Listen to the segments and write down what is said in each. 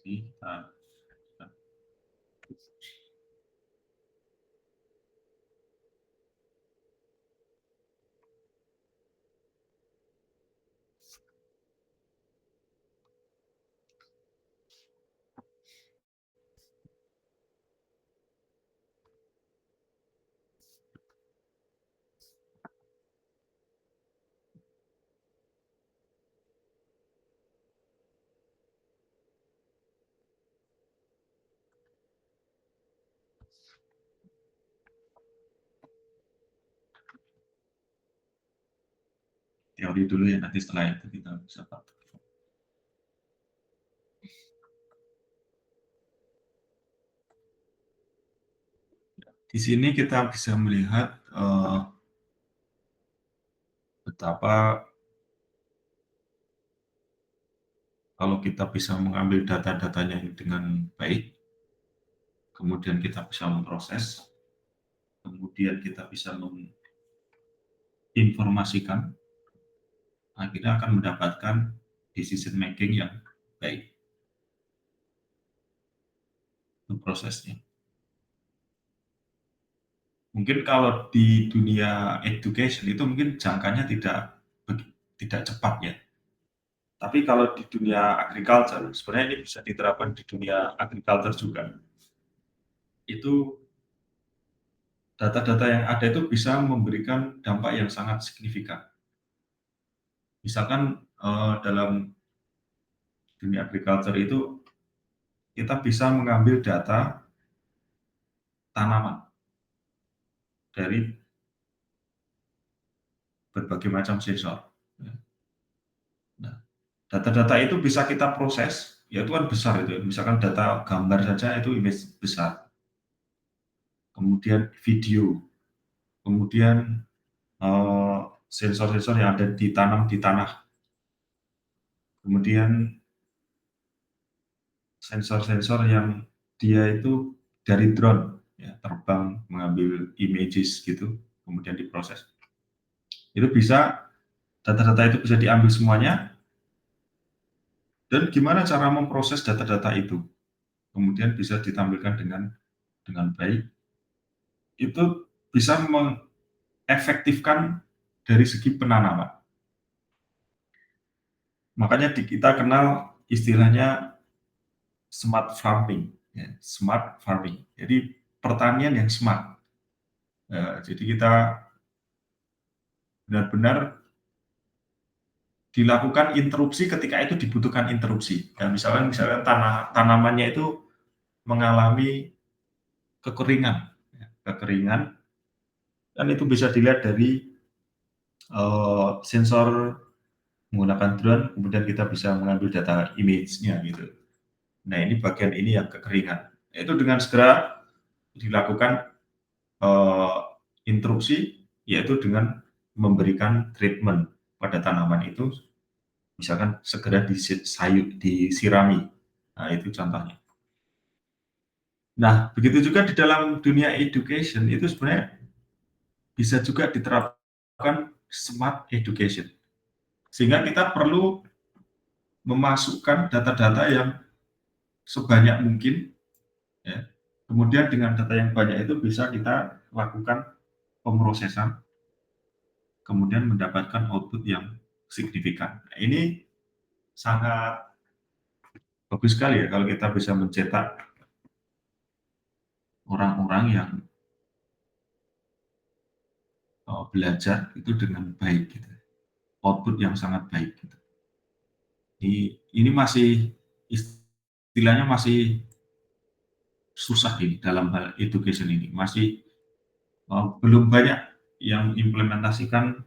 Ini kita teori dulu ya, nanti setelah itu kita bisa praktek. Di sini kita bisa melihat betapa kalau kita bisa mengambil data-datanya dengan baik, kemudian kita bisa memproses, kemudian kita bisa menginformasikan, akhirnya akan mendapatkan decision making yang baik untuk prosesnya. Mungkin kalau di dunia education itu mungkin jangkanya tidak cepat ya. Tapi kalau di dunia agriculture, sebenarnya ini bisa diterapkan di dunia agriculture juga. Itu data-data yang ada itu bisa memberikan dampak yang sangat signifikan. Misalkan dalam dunia agriculture itu kita bisa mengambil data tanaman dari berbagai macam sensor. Nah, data-data itu bisa kita proses, ya itu kan besar itu. Misalkan data gambar saja itu image besar. Kemudian video, kemudian sensor-sensor yang ada ditanam di tanah. Kemudian sensor-sensor yang dia itu dari drone, ya, terbang mengambil images gitu, kemudian diproses. Itu bisa, data-data itu bisa diambil semuanya, dan gimana cara memproses data-data itu, kemudian bisa ditampilkan dengan baik, itu bisa mengefektifkan dari segi penanaman. Makanya kita kenal istilahnya smart farming, ya, smart farming. Jadi pertanian yang smart. Jadi kita benar-benar dilakukan interupsi ketika itu dibutuhkan interupsi. Ya, misalkan tanamannya itu mengalami kekeringan, ya, kekeringan, dan itu bisa dilihat dari sensor menggunakan drone, kemudian kita bisa mengambil data image-nya gitu. Nah ini bagian ini yang kekeringan. Itu dengan segera dilakukan interupsi, yaitu dengan memberikan treatment pada tanaman itu, misalkan segera disirami. Nah, itu contohnya. Nah, begitu juga di dalam dunia education, itu sebenarnya bisa juga diterapkan smart education. Sehingga kita perlu memasukkan data-data yang sebanyak mungkin, ya. Kemudian dengan data yang banyak itu bisa kita lakukan pemrosesan, kemudian mendapatkan output yang signifikan. Nah, ini sangat bagus sekali ya kalau kita bisa mencetak orang-orang yang belajar itu dengan baik gitu. Output yang sangat baik gitu. Ini masih istilahnya masih susah ini dalam hal education ini. Masih belum banyak yang implementasikan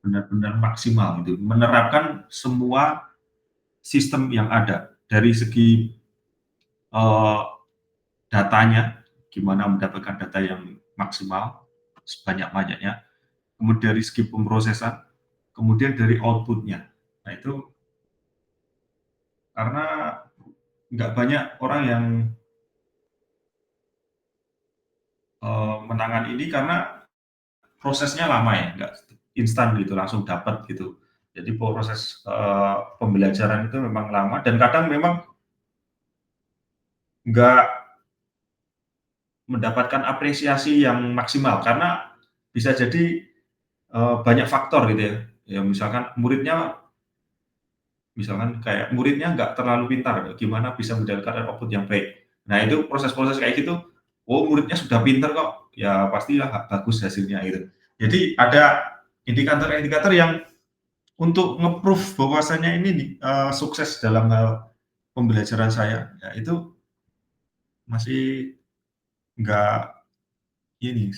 benar-benar maksimal gitu. Menerapkan semua sistem yang ada dari segi datanya, gimana mendapatkan data yang maksimal sebanyak-banyaknya, kemudian dari segi pemrosesan, kemudian dari outputnya. Nah itu karena nggak banyak orang yang menangani ini karena prosesnya lama ya, nggak instan gitu langsung dapat gitu. Jadi proses pembelajaran itu memang lama dan kadang memang nggak mendapatkan apresiasi yang maksimal karena bisa jadi banyak faktor gitu ya. Ya misalkan kayak muridnya nggak terlalu pintar, gimana bisa mendapatkan output yang baik. Nah itu proses-proses kayak gitu, oh muridnya sudah pintar kok, ya pastilah bagus hasilnya gitu. Jadi ada indikator-indikator yang untuk nge-proof bahwasanya ini nih, sukses dalam hal pembelajaran saya, ya itu masih nggak ini,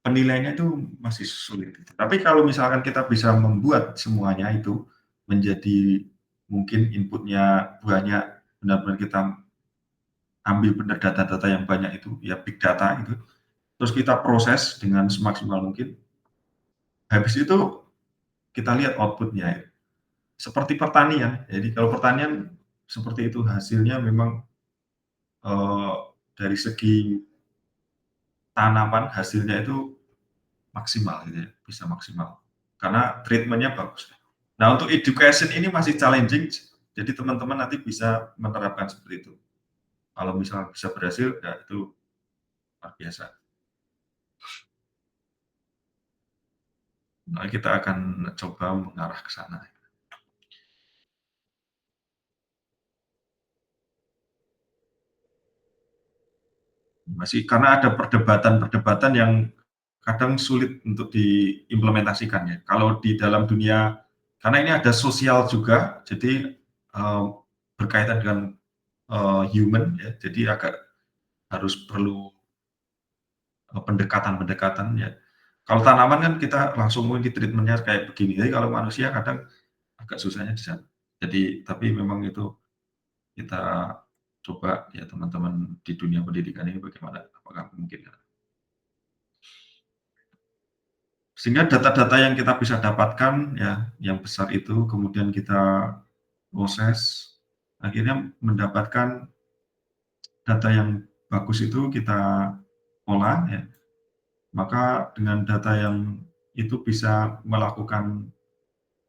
penilaiannya itu masih sulit gitu. Tapi kalau misalkan kita bisa membuat semuanya itu menjadi mungkin inputnya banyak, benar-benar kita ambil benar data-data yang banyak itu, ya big data itu, terus kita proses dengan semaksimal mungkin, habis itu kita lihat outputnya ya. Seperti pertanian, jadi kalau pertanian seperti itu hasilnya memang eh, dari segi tanaman hasilnya itu maksimal gitu ya, bisa maksimal. Karena treatmentnya bagus. Nah, untuk education ini masih challenging, jadi teman-teman nanti bisa menerapkan seperti itu. Kalau misalnya bisa berhasil, ya itu luar biasa. Nah, kita akan coba mengarah ke sana. Masih karena ada perdebatan-perdebatan yang kadang sulit untuk diimplementasikan ya. Kalau di dalam dunia, karena ini ada sosial juga, jadi berkaitan dengan human ya, jadi agak harus perlu pendekatan-pendekatan ya. Kalau tanaman kan kita langsung mungkin treatment-nya kayak begini, tapi kalau manusia kadang agak susahnya di sana. Jadi tapi memang itu kita coba ya teman-teman di dunia pendidikan ini bagaimana, apakah mungkin ya. Sehingga data-data yang kita bisa dapatkan ya, yang besar itu kemudian kita proses, akhirnya mendapatkan data yang bagus itu kita olah ya, maka dengan data yang itu bisa melakukan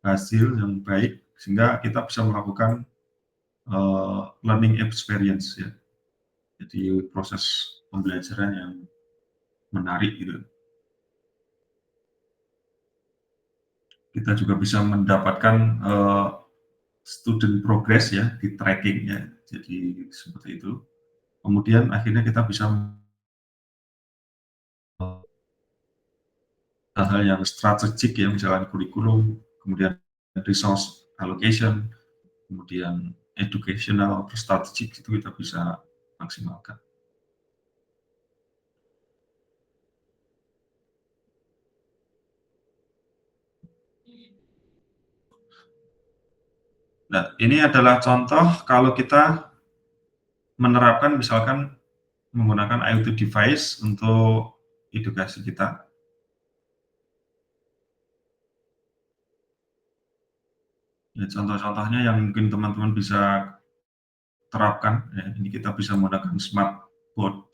hasil yang baik sehingga kita bisa melakukan learning experience ya. Jadi proses pembelajaran yang menarik gitu. Kita juga bisa mendapatkan student progress ya di tracking ya. Jadi seperti itu. Kemudian akhirnya kita bisa hal-hal yang strategik ya, misalkan kurikulum, kemudian resource allocation, kemudian educational, strategik itu kita bisa maksimalkan. Nah, ini adalah contoh kalau kita menerapkan misalkan menggunakan IoT device untuk edukasi kita. Ya, contoh-contohnya yang mungkin teman-teman bisa terapkan, ya, ini kita bisa menggunakan smart board.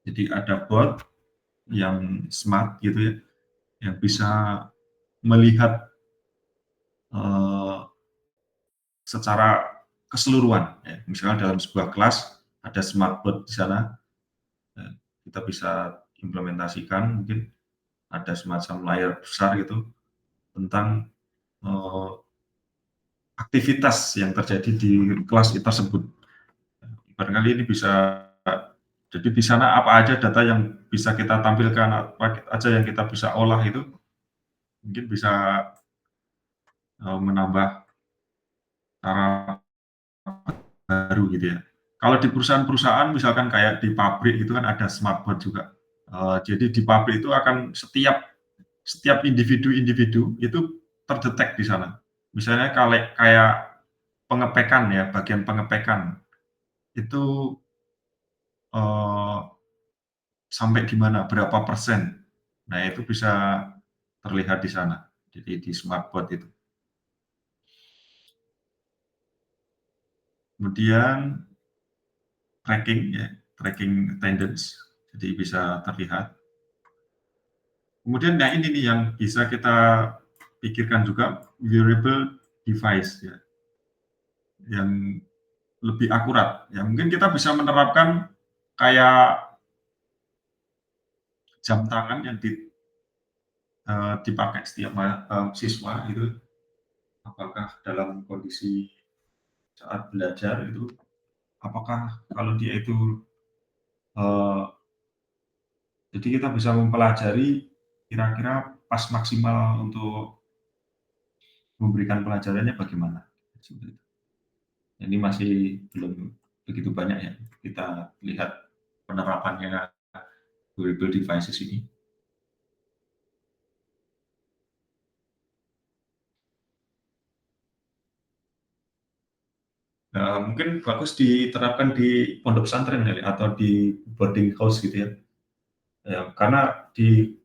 Jadi ada board yang smart gitu ya, yang bisa melihat secara keseluruhan. Ya. Misalnya dalam sebuah kelas ada smart board di sana, ya, kita bisa implementasikan mungkin ada semacam layar besar gitu tentang aktivitas yang terjadi di kelas tersebut. Barangkali ini bisa jadi di sana apa aja data yang bisa kita tampilkan, apa aja yang kita bisa olah itu mungkin bisa menambah cara baru gitu ya. Kalau di perusahaan-perusahaan misalkan kayak di pabrik itu kan ada smart board juga. Jadi di pabrik itu akan setiap individu-individu itu terdetek di sana. Misalnya kalau kayak pengepekan ya, bagian pengepekan itu eh, sampai di mana, berapa persen. Nah itu bisa terlihat di sana. Jadi di smartboard itu. Kemudian tracking ya, tracking attendance. Jadi bisa terlihat. Kemudian nah ini nih yang bisa kita pikirkan juga wearable device ya. Yang lebih akurat. Ya mungkin kita bisa menerapkan kayak jam tangan yang dipakai setiap siswa itu, apakah dalam kondisi saat belajar itu, apakah kalau dia itu eee, jadi kita bisa mempelajari kira-kira pas maksimal untuk memberikan pelajarannya bagaimana, seperti itu. Ini masih belum begitu banyak ya kita lihat penerapannya wearable devices ini. Mungkin bagus diterapkan di pondok pesantren kali atau di boarding house gitu ya. Ya, karena di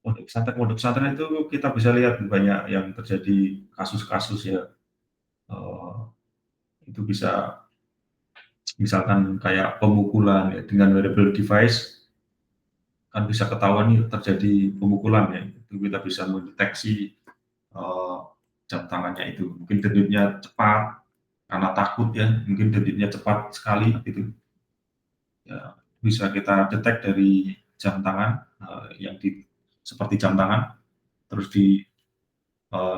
pondok pesantren itu kita bisa lihat banyak yang terjadi kasus-kasus ya, eee, itu bisa misalkan kayak pemukulan ya dengan wearable device kan bisa ketahuan nih terjadi pemukulan ya, itu kita bisa mendeteksi, eee, jam tangannya itu. Mungkin denyutnya cepat karena takut ya, mungkin denyutnya cepat sekali gitu. Ya, bisa kita detek dari jam tangan, yang seperti jam tangan, terus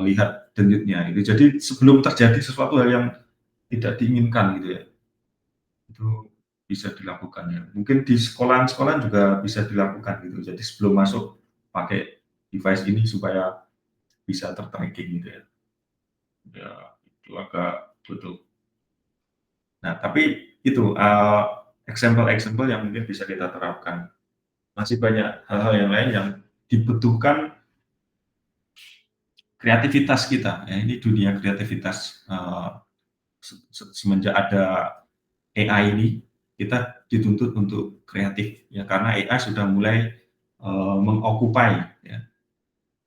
lihat denyutnya gitu. Jadi sebelum terjadi sesuatu hal yang tidak diinginkan gitu ya, itu bisa dilakukan ya. Mungkin di sekolahan-sekolahan juga bisa dilakukan gitu. Jadi sebelum masuk pakai device ini supaya bisa ter-tracking gitu ya. Ya, itu agak butuh. Nah, tapi itu, example-example yang mungkin bisa kita terapkan. Masih banyak hal-hal yang lain yang dibutuhkan kreativitas kita, ya ini dunia kreativitas, semenjak ada AI ini, kita dituntut untuk kreatif, ya karena AI sudah mulai, ya,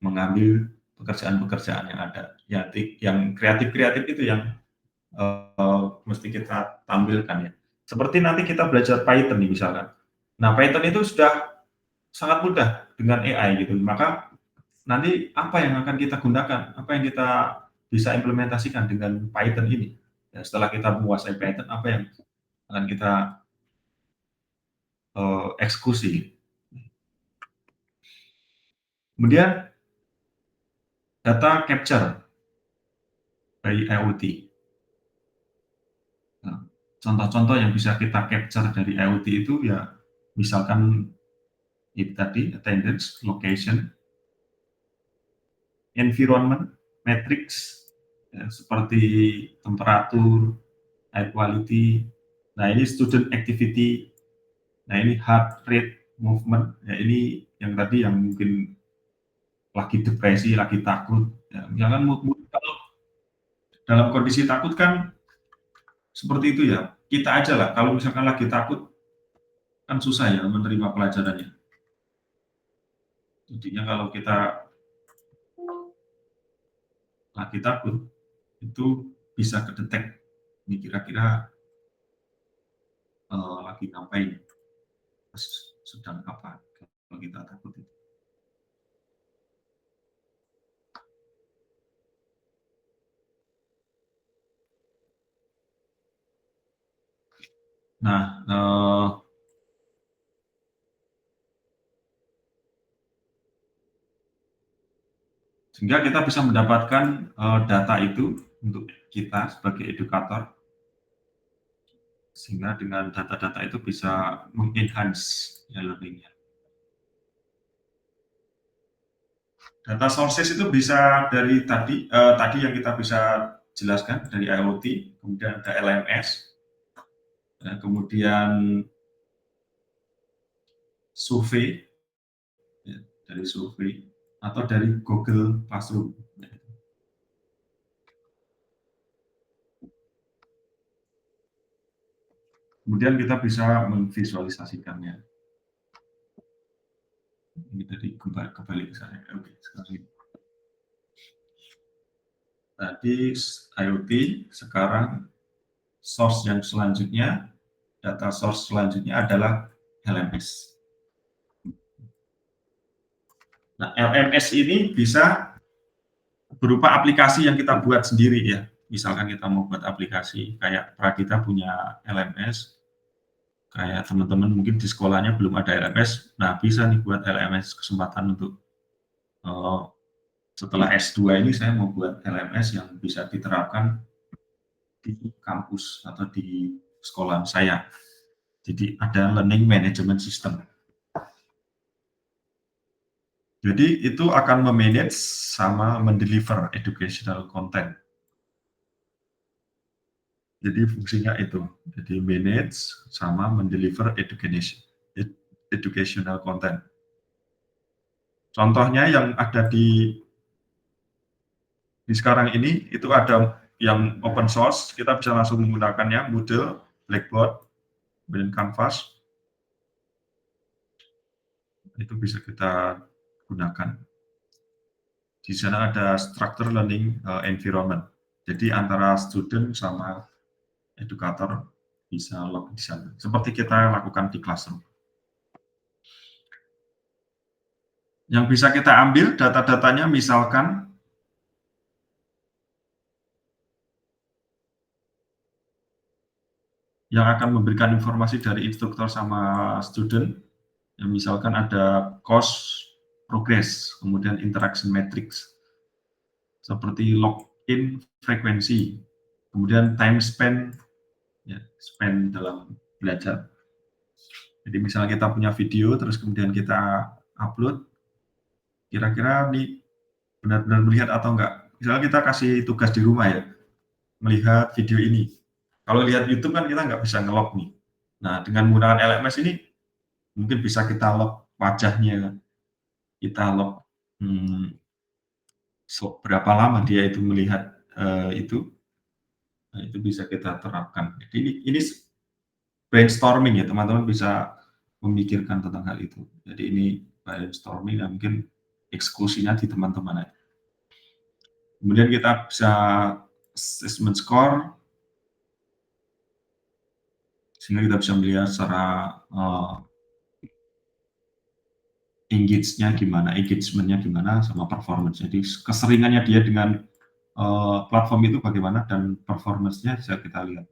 mengambil pekerjaan-pekerjaan yang ada. Yang kreatif-kreatif itu yang, mesti kita tampilkan ya. Seperti nanti kita belajar Python nih misalkan. Nah, Python itu sudah sangat mudah dengan AI gitu, maka nanti apa yang akan kita gunakan, apa yang kita bisa implementasikan dengan Python ini. Ya, setelah kita menguasai Python, apa yang akan kita eksekusi. Kemudian data capture dari IoT. Nah, contoh-contoh yang bisa kita capture dari IoT itu ya misalkan itu tadi attendance, location, environment, matrix, ya, seperti temperatur, air quality. Nah ini student activity. Nah ini heart rate, movement. Ya ini yang tadi yang mungkin lagi depresi, lagi takut. Ya, misalkan kalau dalam kondisi takut kan seperti itu ya. Kita aja lah, kalau misalkan lagi takut kan susah ya menerima pelajarannya. Jadinya kalau kita lagi takut, itu bisa kedetek ini kira-kira lagi ngapain, sedang apa kalau kita takut itu. Nah, sehingga kita bisa mendapatkan data itu untuk kita sebagai edukator, sehingga dengan data-data itu bisa mengenhance ya learning-nya. Data sources itu bisa dari tadi yang kita bisa jelaskan dari IoT, kemudian ada LMS, dan kemudian survei, ya, dari survei atau dari Google Classroom. Kemudian kita bisa memvisualisasikannya. Ini tadi kembali ke sana. Oke, sekarang tadi IoT, sekarang source yang selanjutnya, data source selanjutnya adalah LMS. Nah, LMS ini bisa berupa aplikasi yang kita buat sendiri ya. misalkan kita mau buat aplikasi, kayak Prakita punya LMS, kayak teman-teman mungkin di sekolahnya belum ada LMS, nah bisa nih buat LMS, kesempatan untuk setelah S2 ini saya mau buat LMS yang bisa diterapkan di kampus atau di sekolah saya. Jadi ada learning management system. Jadi itu akan memanage sama mendeliver educational content. Jadi fungsinya itu. Jadi manage sama mendeliver educational content. Contohnya yang ada di sekarang ini itu ada yang open source, kita bisa langsung menggunakannya, Moodle, Blackboard, kemudian Canvas, itu bisa kita gunakan. Di sana ada structure learning environment. Jadi antara student sama edukator bisa log di sana. Seperti kita lakukan di classroom. Yang bisa kita ambil data-datanya misalkan yang akan memberikan informasi dari instruktur sama student, yang misalkan ada course progress, kemudian interaction matrix, seperti login frekuensi, kemudian time spend, ya, spend dalam belajar. Jadi misalnya kita punya video, terus kemudian kita upload, kira-kira nih benar-benar melihat atau enggak. Misalnya kita kasih tugas di rumah ya, melihat video ini. Kalau lihat YouTube kan kita nggak bisa nge-log nih. Nah, dengan menggunakan LMS ini mungkin bisa kita log wajahnya, kita log berapa lama dia itu melihat itu, nah, itu bisa kita terapkan. Jadi ini brainstorming ya, teman-teman bisa memikirkan tentang hal itu. Jadi ini brainstorming yang mungkin eksekusinya di teman-teman aja. Kemudian kita bisa assessment score, sehingga kita bisa melihat secara engagement-nya gimana sama performance. Jadi keseringannya dia dengan platform itu bagaimana dan performance-nya bisa kita lihat.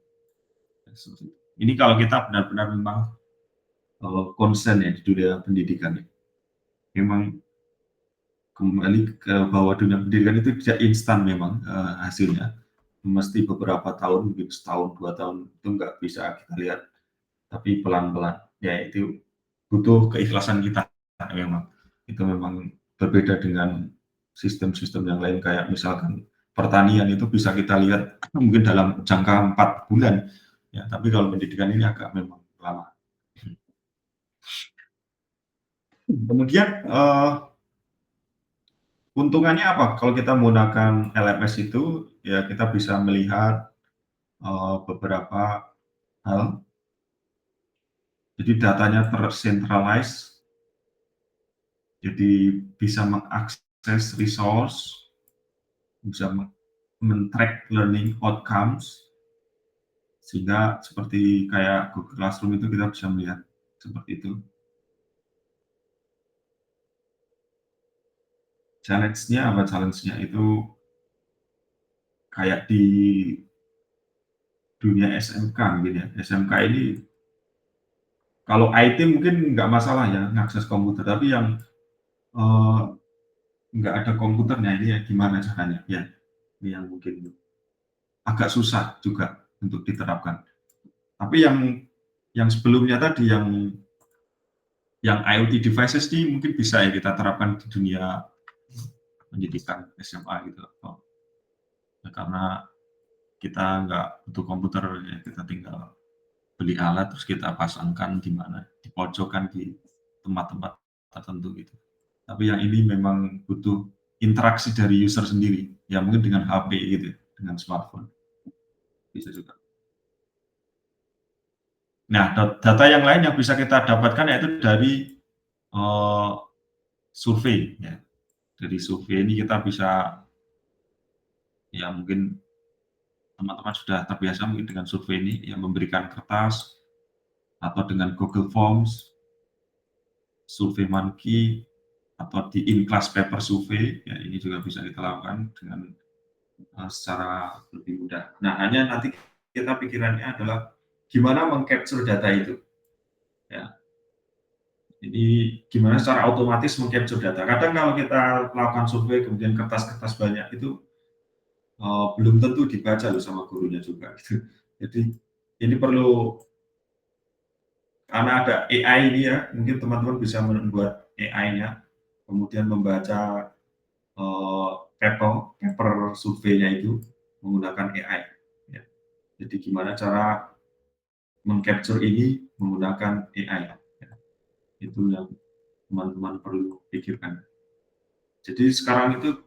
Ini kalau kita benar-benar memang concern ya di dunia pendidikan ya. Memang kembali ke bahwa dunia pendidikan itu tidak instan memang hasilnya. Mesti beberapa tahun, mungkin setahun, 2 tahun itu nggak bisa kita lihat, tapi pelan-pelan. Ya itu butuh keikhlasan kita memang. Itu memang berbeda dengan sistem-sistem yang lain kayak misalkan pertanian itu bisa kita lihat mungkin dalam jangka 4 bulan. Ya, tapi kalau pendidikan ini agak memang lama. Kemudian untungannya apa? Kalau kita menggunakan LMS itu, ya kita bisa melihat beberapa hal. Jadi datanya tersentralize, jadi bisa mengakses resource, bisa men-track learning outcomes, sehingga seperti kayak Google Classroom itu kita bisa melihat seperti itu. Challenge-nya apa? Challenge-nya itu kayak di dunia SMK mungkin ya. SMK ini kalau IT mungkin nggak masalah ya ngakses komputer, tapi yang eh, nggak ada komputernya ini ya gimana caranya? Ya, ini yang mungkin agak susah juga untuk diterapkan. Tapi yang sebelumnya tadi yang IoT devices ini mungkin bisa ya kita terapkan di dunia pendidikan SMA gitu. Ya, karena kita nggak butuh komputer ya kita tinggal beli alat terus kita pasangkan di mana di pojokan di tempat-tempat tertentu gitu. Tapi yang ini memang butuh interaksi dari user sendiri ya mungkin dengan HP gitu ya, dengan smartphone bisa juga. Nah, data yang lain yang bisa kita dapatkan yaitu dari uh, survei ya. Dari survei ini kita bisa ya mungkin teman-teman sudah terbiasa mungkin dengan survei ini yang memberikan kertas atau dengan Google Forms, Survey Monkey atau di in-class paper survey ya ini juga bisa kita lakukan dengan secara lebih mudah. Nah, hanya nanti kita pikirannya adalah gimana meng-capture data itu, ya. Jadi gimana secara otomatis meng-capture data. Kadang kalau kita melakukan survei kemudian kertas-kertas banyak itu, belum tentu dibaca loh sama gurunya juga gitu. Jadi ini perlu karena ada AI ini ya, mungkin teman-teman bisa membuat AI-nya, kemudian membaca, paper paper surveinya itu menggunakan AI, ya. Jadi gimana cara meng-capture ini menggunakan AI, ya. Itu yang teman-teman perlu pikirkan. Jadi sekarang itu,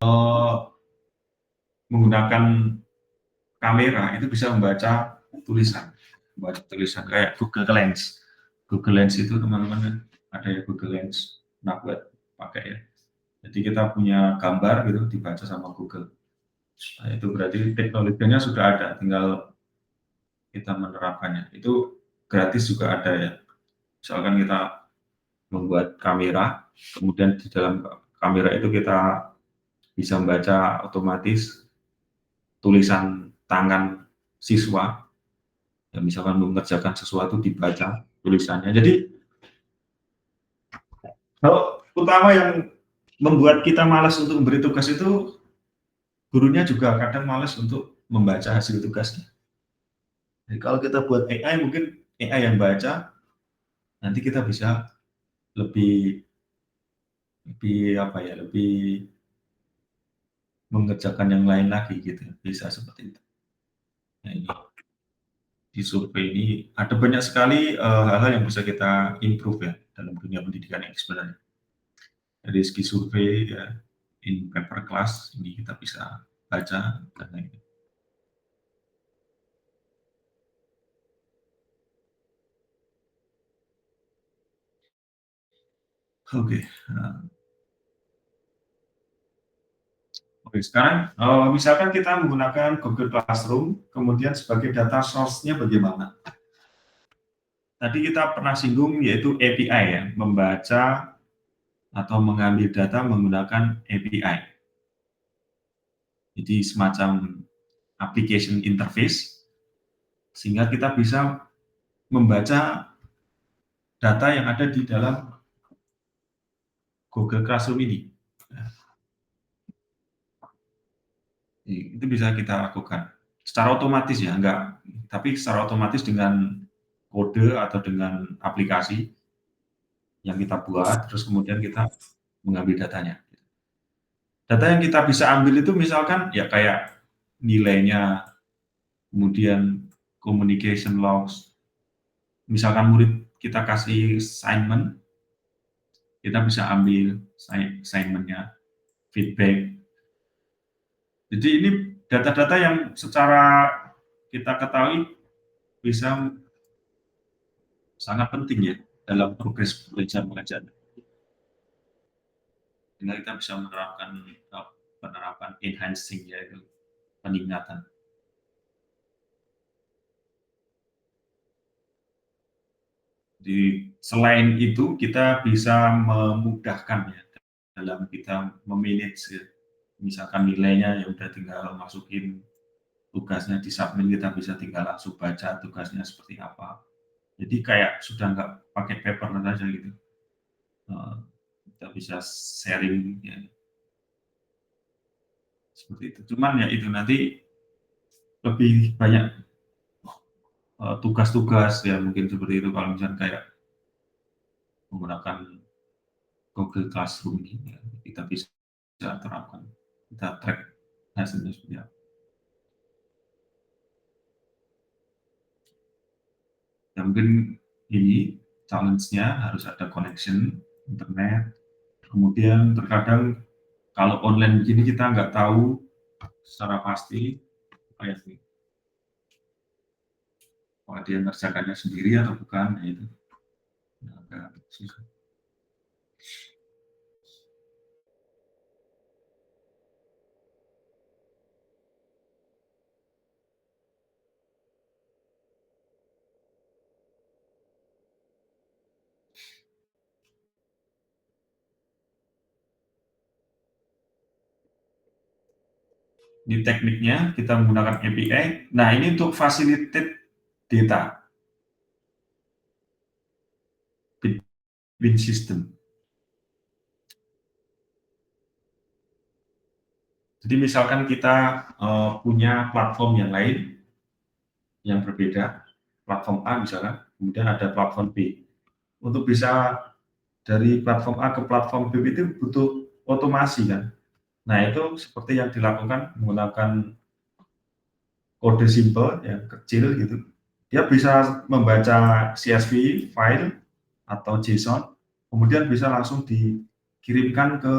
eee, menggunakan kamera itu bisa membaca tulisan kayak Google Lens. Google Lens itu teman-teman kan ada ya Google Lens, nah buat pakai ya. Jadi kita punya gambar gitu dibaca sama Google. Nah, itu berarti teknologinya sudah ada, tinggal kita menerapkannya. Itu gratis juga ada ya. Misalkan kita membuat kamera, kemudian di dalam kamera itu kita bisa membaca otomatis tulisan tangan siswa, ya misalkan mengerjakan sesuatu dibaca tulisannya. Jadi kalau utama yang membuat kita malas untuk memberi tugas itu gurunya juga kadang malas untuk membaca hasil tugasnya. Jadi kalau kita buat AI mungkin AI yang baca, nanti kita bisa lebih lebih apa ya, lebih mengerjakan yang lain lagi gitu, bisa seperti itu. Nah, ini di survei ini ada banyak sekali hal-hal yang bisa kita improve ya dalam dunia pendidikan ini sebenarnya. Dari segi survei ya, in paper class ini kita bisa baca dan lain-lain. Oke, nah, oke sekarang misalkan kita menggunakan Google Classroom, kemudian sebagai data source-nya bagaimana? Tadi kita pernah singgung yaitu API ya, membaca atau mengambil data menggunakan API. Jadi semacam application interface sehingga kita bisa membaca data yang ada di dalam Google Classroom ini. Nah, itu bisa kita lakukan secara otomatis ya, enggak, tapi secara otomatis dengan kode atau dengan aplikasi yang kita buat, terus kemudian kita mengambil datanya. Data yang kita bisa ambil itu misalkan ya kayak nilainya, kemudian communication logs, misalkan murid kita kasih assignment, kita bisa ambil assignment-nya, feedback. Jadi ini data-data yang secara kita ketahui bisa sangat penting ya dalam progres belajar mengajar. Sehingga kita bisa menerapkan penerapan enhancing yaitu peningkatan. Jadi selain itu kita bisa memudahkan ya dalam kita memanage ya. Misalkan nilainya ya udah tinggal masukin tugasnya di submit, kita bisa tinggal langsung baca tugasnya seperti apa. Jadi kayak sudah nggak pakai paper saja gitu. Eh, kita bisa sharing ya seperti itu. Cuman ya itu nanti lebih banyak tugas-tugas ya mungkin seperti itu kalau misalnya kayak menggunakan Google Classroom ini ya, kita bisa terapkan, kita track hasilnya seperti apa. Ya mungkin ini challenge-nya harus ada connection internet. Kemudian terkadang kalau online begini kita nggak tahu secara pasti kayak sih, apakah dia ngerjakannya sendiri atau bukan, nah itu agak susah. Di tekniknya kita menggunakan API. Nah, ini untuk facilitate data between system. Jadi misalkan kita punya platform yang lain yang berbeda, platform A misalkan, kemudian ada platform B. Untuk bisa dari platform A ke platform B itu butuh otomasi kan. Nah, itu seperti yang dilakukan menggunakan kode simple yang kecil gitu. Dia bisa membaca CSV file atau JSON, kemudian bisa langsung dikirimkan ke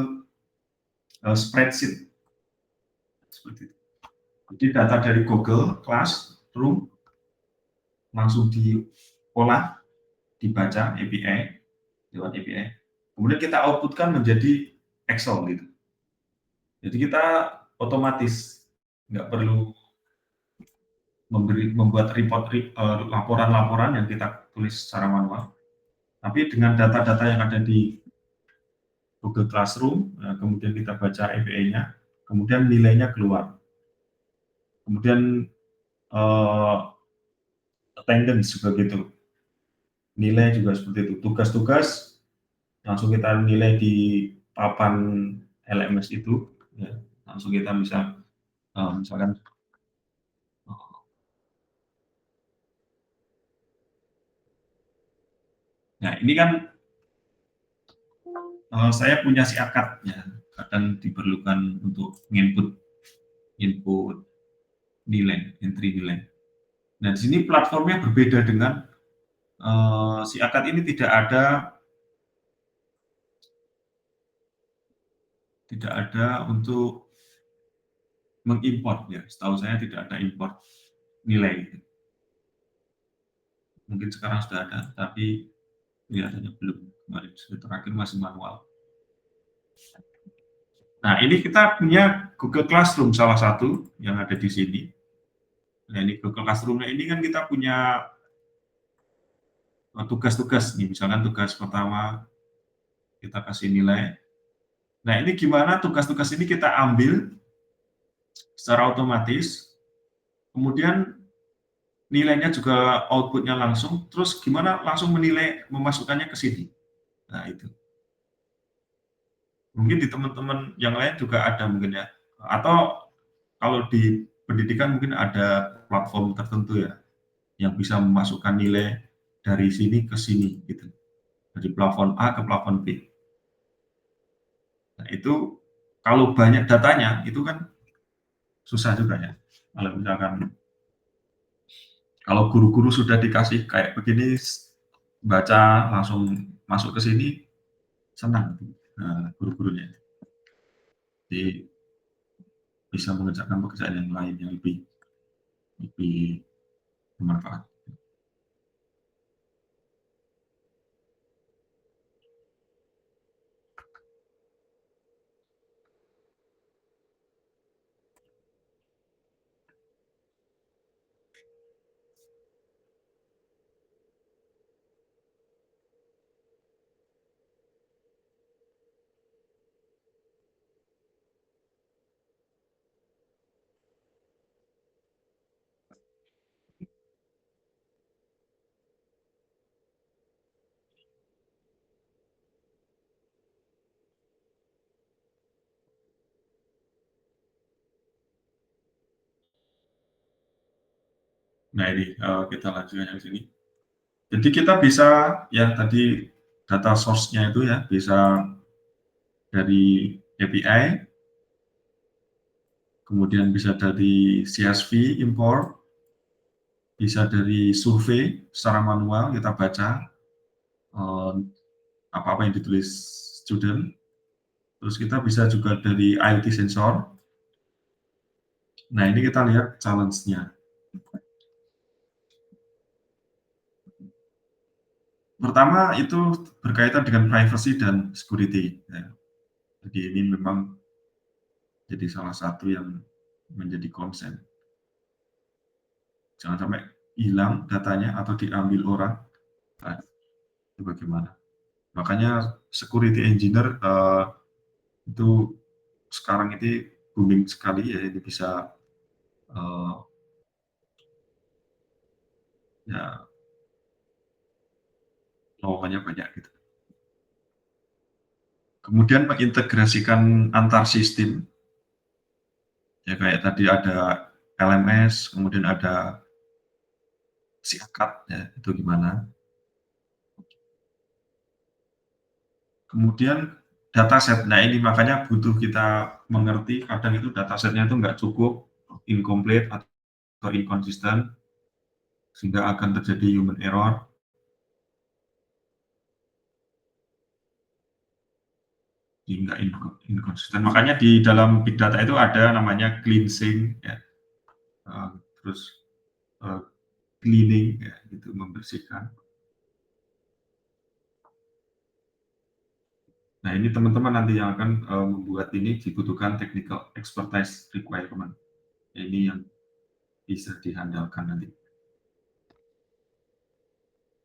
spreadsheet seperti itu. Jadi data dari Google Classroom langsung diolah, dibaca API lewat API. Kemudian kita outputkan menjadi Excel gitu. Jadi kita otomatis nggak perlu membuat laporan-laporan yang kita tulis secara manual. Tapi dengan data-data yang ada di Google Classroom, kemudian kita baca API-nya, kemudian nilainya keluar. Kemudian attendance juga gitu. Nilai juga seperti itu. Tugas-tugas langsung kita nilai di papan LMS itu, ya. Langsung kita bisa misalkan nah ini kan saya punya si akad ya, kadang diperlukan untuk input nilai, entry nilai. Nah, di sini platformnya berbeda dengan si akad ini tidak ada untuk mengimport ya. Setahu saya tidak ada import nilai. Mungkin sekarang sudah ada, tapi kelihatannya belum. Kemarin terakhir masih manual. Nah, ini kita punya Google Classroom salah satu yang ada di sini. Nah, ini Google Classroom-nya ini kan kita punya tugas-tugas nih. Misalkan tugas pertama kita kasih nilai. Nah, ini gimana tugas-tugas ini kita ambil secara otomatis, kemudian nilainya juga outputnya langsung, terus gimana langsung menilai, memasukkannya ke sini. Nah, itu. Mungkin di teman-teman yang lain juga ada mungkin ya. Atau kalau di pendidikan mungkin ada platform tertentu ya, yang bisa memasukkan nilai dari sini ke sini gitu. Dari plafon A ke plafon B. Nah, itu kalau banyak datanya itu kan susah juga ya. Kalau misalkan kalau guru-guru sudah dikasih kayak begini baca langsung masuk ke sini senang guru-gurunya. Jadi bisa mengerjakan pekerjaan yang lain yang lebih lebih bermanfaat. Nah ini kita lanjutkan yang sini. Jadi kita bisa ya tadi data source-nya itu ya bisa dari API, kemudian bisa dari CSV import, bisa dari survei secara manual kita baca apa-apa yang ditulis student. Terus kita bisa juga dari IoT sensor. Nah ini kita lihat challenge-nya. Pertama itu berkaitan dengan privacy dan security. Ya. Jadi ini memang jadi salah satu yang menjadi concern. Jangan sampai hilang datanya atau diambil orang. Nah, itu bagaimana? Makanya security engineer itu sekarang ini booming sekali ya, ini bisa ya lowongannya banyak gitu. Kemudian mengintegrasikan antar sistem, ya kayak tadi ada LMS, kemudian ada siakat, ya itu gimana. Kemudian dataset, nah ini makanya butuh kita mengerti, kadang itu datasetnya itu nggak cukup, incomplete atau inconsistent, sehingga akan terjadi human error. Hingga inconsistent. Makanya di dalam big data itu ada namanya cleansing, ya, terus cleaning, ya, gitu membersihkan. Nah ini teman-teman nanti yang akan membuat ini dibutuhkan technical expertise requirement. Ini yang bisa diandalkan nanti.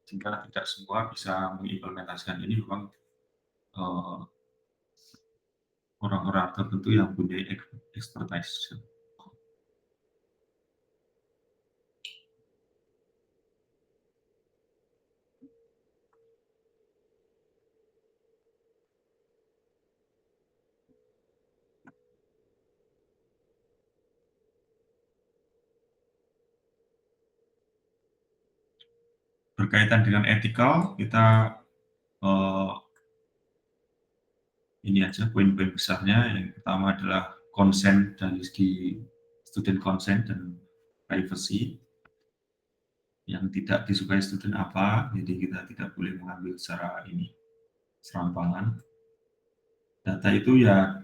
Sehingga tidak semua bisa mengimplementasikan ini, memang orang-orang tertentu yang punya expertise. Berkaitan dengan ethical, kita ini aja poin-poin besarnya. Yang pertama adalah consent dari segi student consent dan privacy. Yang tidak disukai student apa, jadi kita tidak boleh mengambil secara ini serampangan. Data itu ya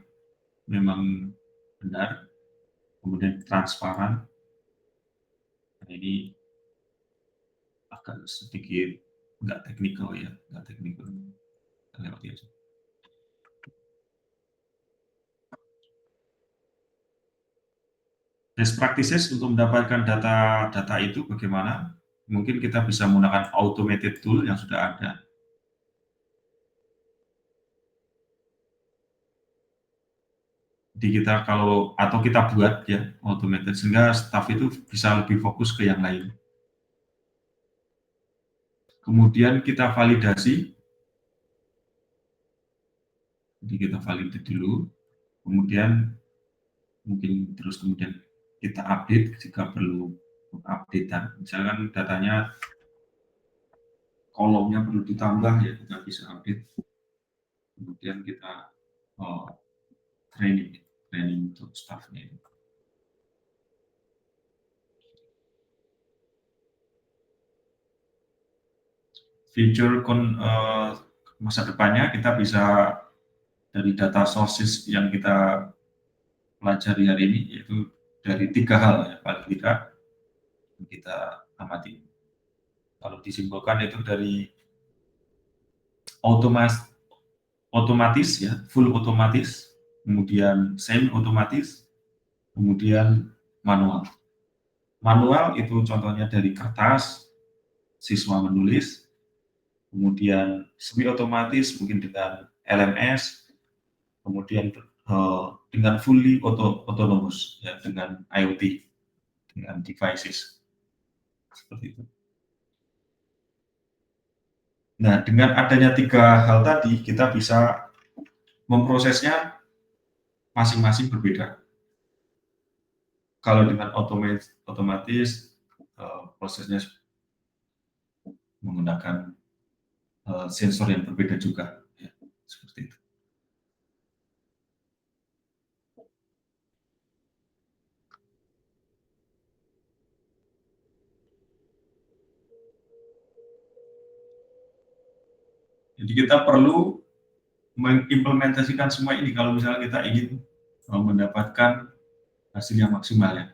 memang benar, kemudian transparan. Nah, ini agak sedikit nggak teknikal ya, nggak teknikal. Lewat aja. Best practices untuk mendapatkan data itu bagaimana? Mungkin kita bisa menggunakan automated tool yang sudah ada. Jadi kita atau kita buat ya automated, sehingga staff itu bisa lebih fokus ke yang lain. Kemudian kita validasi, jadi kita validate dulu, kemudian mungkin terus kemudian kita update jika perlu updatean. Misalkan datanya kolomnya perlu ditambah, ya kita bisa update. Kemudian kita training untuk staffnya. Future masa depannya kita bisa dari data sources yang kita pelajari hari ini, yaitu dari 3 hal ya paling tidak kita amati. Kalau disimpulkan itu dari otomatis ya, full otomatis, kemudian semi otomatis, kemudian manual. Manual itu contohnya dari kertas, siswa menulis, kemudian semi otomatis mungkin dengan LMS, kemudian dengan fully autonomous ya, dengan IoT, dengan devices seperti itu. Nah, dengan adanya 3 hal tadi, kita bisa memprosesnya masing-masing berbeda. Kalau dengan otomatis prosesnya menggunakan sensor yang berbeda juga, ya, seperti itu. Jadi kita perlu mengimplementasikan semua ini kalau misalnya kita ingin mendapatkan hasil yang maksimal ya.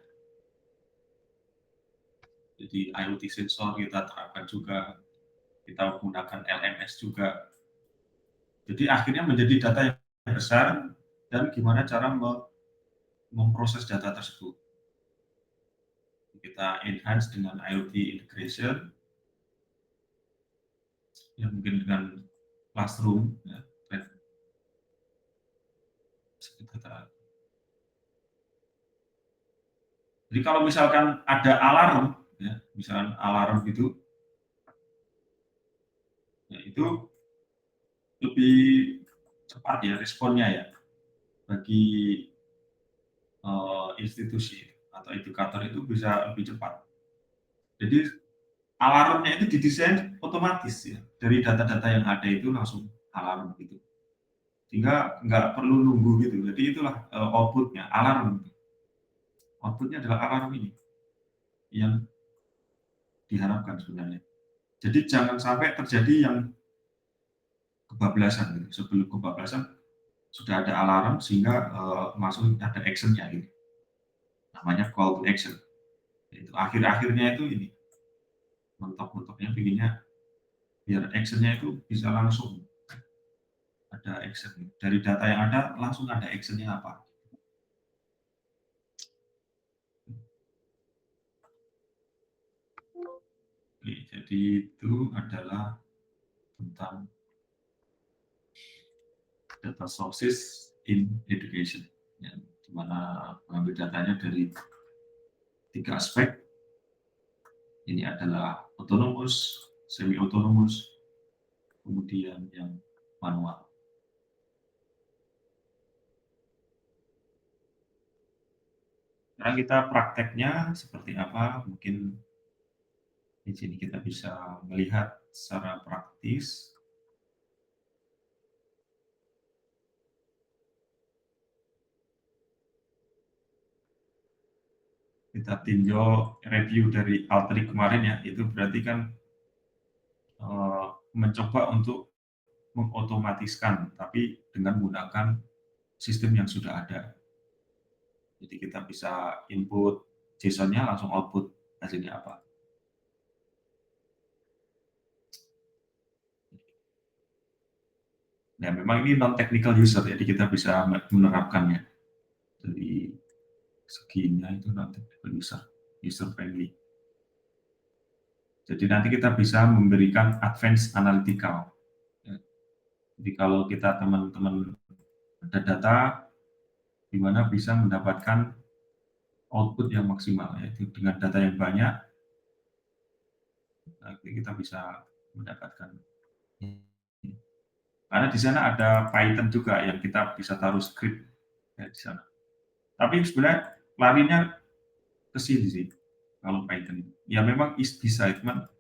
Jadi IoT sensor kita terapkan juga, kita menggunakan LMS juga. Jadi akhirnya menjadi data yang besar dan gimana cara memproses data tersebut. Kita enhance dengan IoT integration, ya mungkin dengan classroom, ya, kita Jadi kalau misalkan ada alarm, ya, misalkan alarm gitu, ya itu lebih cepat ya responnya ya bagi institusi atau edukator itu bisa lebih cepat. Jadi alarmnya itu didesain otomatis ya dari data-data yang ada itu langsung alarm gitu. Sehingga nggak perlu nunggu gitu. Jadi itulah outputnya alarm. Outputnya adalah alarm ini yang diharapkan sebenarnya. Jadi jangan sampai terjadi yang kebablasan gitu. Sebelum kebablasan sudah ada alarm sehingga langsung ada actionnya gitu. Namanya call to action. Itu akhir-akhirnya itu ini mentok-mentoknya pinginnya biar actionnya itu bisa langsung ada action dari data yang ada langsung ada actionnya apa. Oke, jadi itu adalah tentang data sources in education, ya, di mana mengambil datanya dari tiga aspek. Ini adalah autonomous, semi autonomous, kemudian yang manual. Sekarang kita prakteknya seperti apa? Mungkin di sini kita bisa melihat secara praktis. Kita tinjau review dari Altri kemarin ya, itu berarti kan mencoba untuk mengotomatiskan, tapi dengan menggunakan sistem yang sudah ada. Jadi kita bisa input JSON-nya langsung output hasilnya apa. Ya memang ini non technical user, jadi kita bisa menerapkannya. Jadi seginya itu non technical user, user friendly. Jadi nanti kita bisa memberikan advanced analytical. Ya, jadi kalau kita teman-teman ada data di mana bisa mendapatkan output yang maksimal, yaitu dengan data yang banyak, nanti kita bisa mendapatkan. Karena di sana ada Python juga yang kita bisa taruh script ya, di sana. Tapi sebenarnya larinya ke sini sih kalau Python. Ya memang bisa, cuman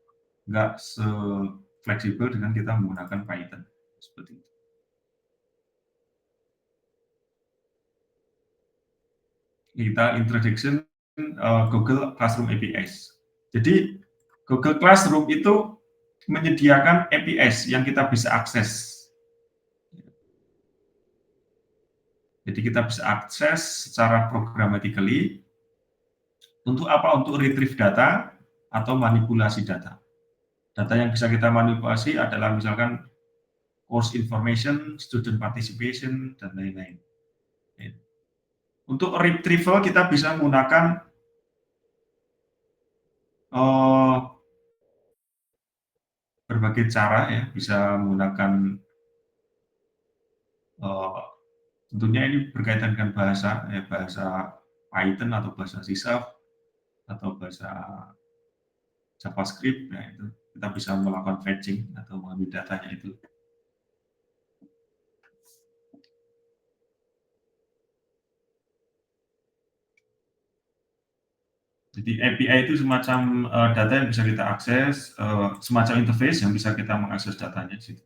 nggak se-fleksibel dengan kita menggunakan Python seperti itu. Kita introduction Google Classroom APIs. Jadi Google Classroom itu menyediakan APIs yang kita bisa akses. Jadi kita bisa akses secara programmatically untuk apa? Untuk retrieve data atau manipulasi data. Data yang bisa kita manipulasi adalah misalkan course information, student participation, dan lain-lain. Untuk retrieval kita bisa menggunakan uh, berbagai cara ya, bisa menggunakan uh, tentunya ini berkaitan dengan bahasa, ya, bahasa Python atau bahasa C# atau bahasa JavaScript, ya itu kita bisa melakukan fetching atau mengambil datanya itu. Jadi API itu semacam data yang bisa kita akses, semacam interface yang bisa kita mengakses datanya di situ.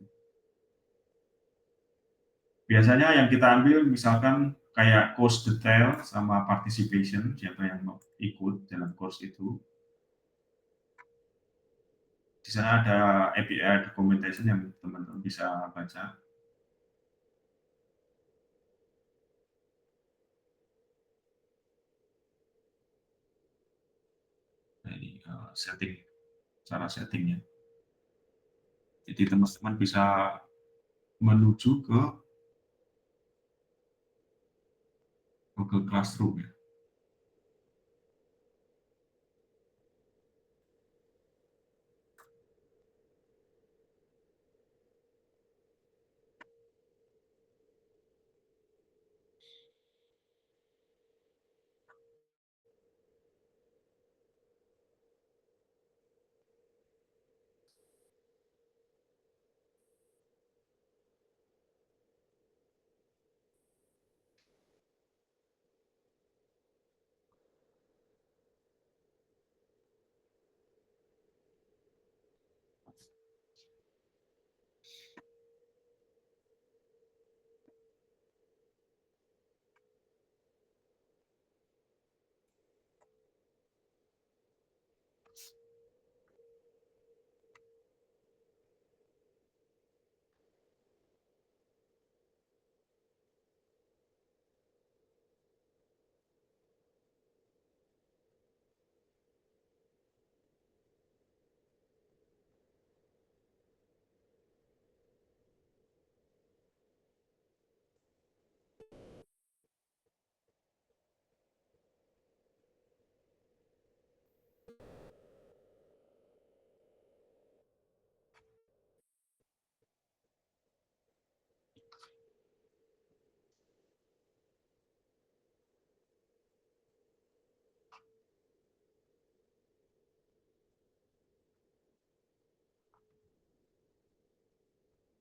Biasanya yang kita ambil misalkan kayak course detail sama participation, siapa yang mau ikut dalam course itu. Di sana ada API documentation yang teman-teman bisa baca. Nah, ini setting, cara settingnya. Jadi teman-teman bisa menuju ke Google Classroom ya.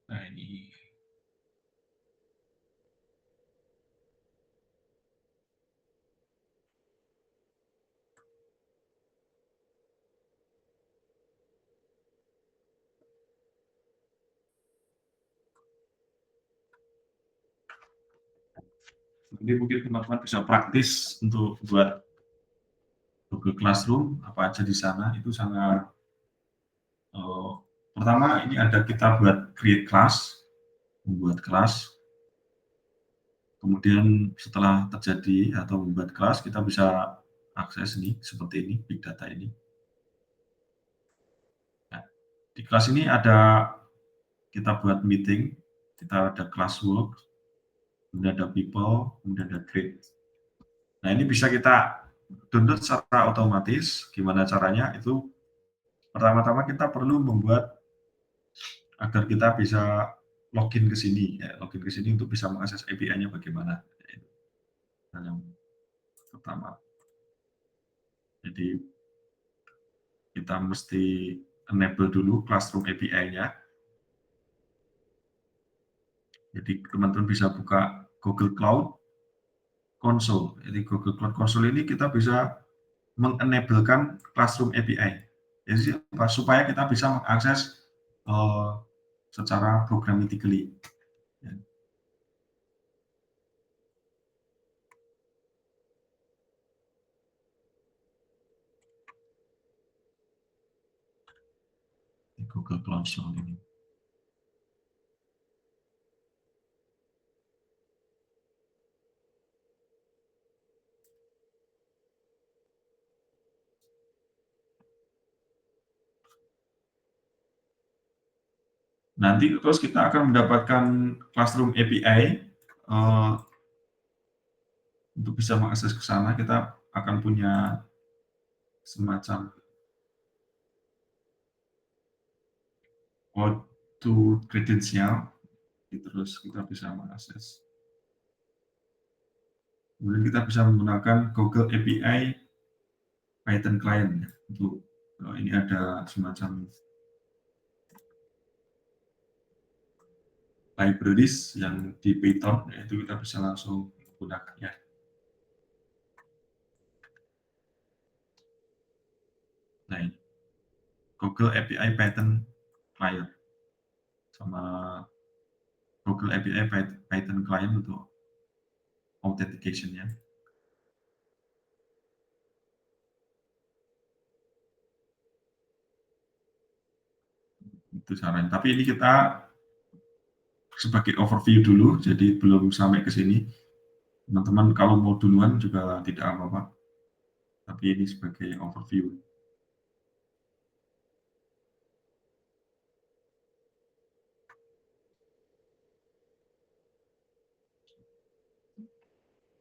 Nah, ini Jadi mungkin teman-teman bisa praktis untuk buat Google Classroom apa aja di sana itu sangat eh, pertama ini ada kita buat create class, membuat kelas. Kemudian setelah terjadi atau membuat kelas kita bisa akses ini seperti ini big data ini. Nah, di kelas ini ada kita buat meeting, kita ada classwork, kemudian ada people, kemudian ada grade. Nah ini bisa kita download secara otomatis. Gimana caranya? Itu pertama-tama kita perlu membuat agar kita bisa login ke sini, ya, login ke sini untuk bisa mengakses API-nya bagaimana. Nah, yang pertama. Jadi kita mesti enable dulu Classroom API-nya. Jadi teman-teman bisa buka Google Cloud Console. Jadi Google Cloud Console ini kita bisa mengenablekan Classroom API. Jadi supaya kita bisa mengakses secara programmatically. Ya, di Google Console ini. Nanti terus kita akan mendapatkan Classroom API untuk bisa mengakses ke sana. Kita akan punya semacam to kredensial, terus kita bisa mengakses. Kemudian kita bisa menggunakan Google API Python Client ya, untuk ini ada semacam libraries yang di Python, itu kita bisa langsung menggunakannya. Nah ini Google API Python Client sama Google API Python Client untuk authentication-nya. Itu caranya. Tapi ini kita sebagai overview dulu, jadi belum sampai ke sini. Teman-teman kalau mau duluan juga tidak apa-apa. Tapi ini sebagai overview.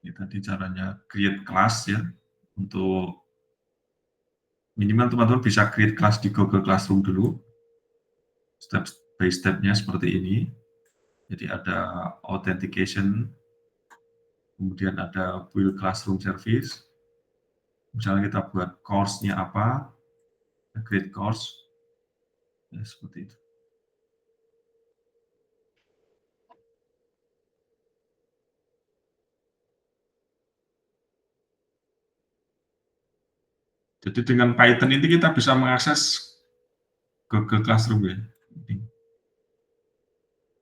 Ini tadi caranya create class ya. Untuk minimal teman-teman bisa create class di Google Classroom dulu. Step by step-nya seperti ini. Jadi ada authentication, kemudian ada build classroom service. Misalnya kita buat course-nya apa, create course, ya, seperti itu. Jadi dengan Python ini kita bisa mengakses Google Classroom ya.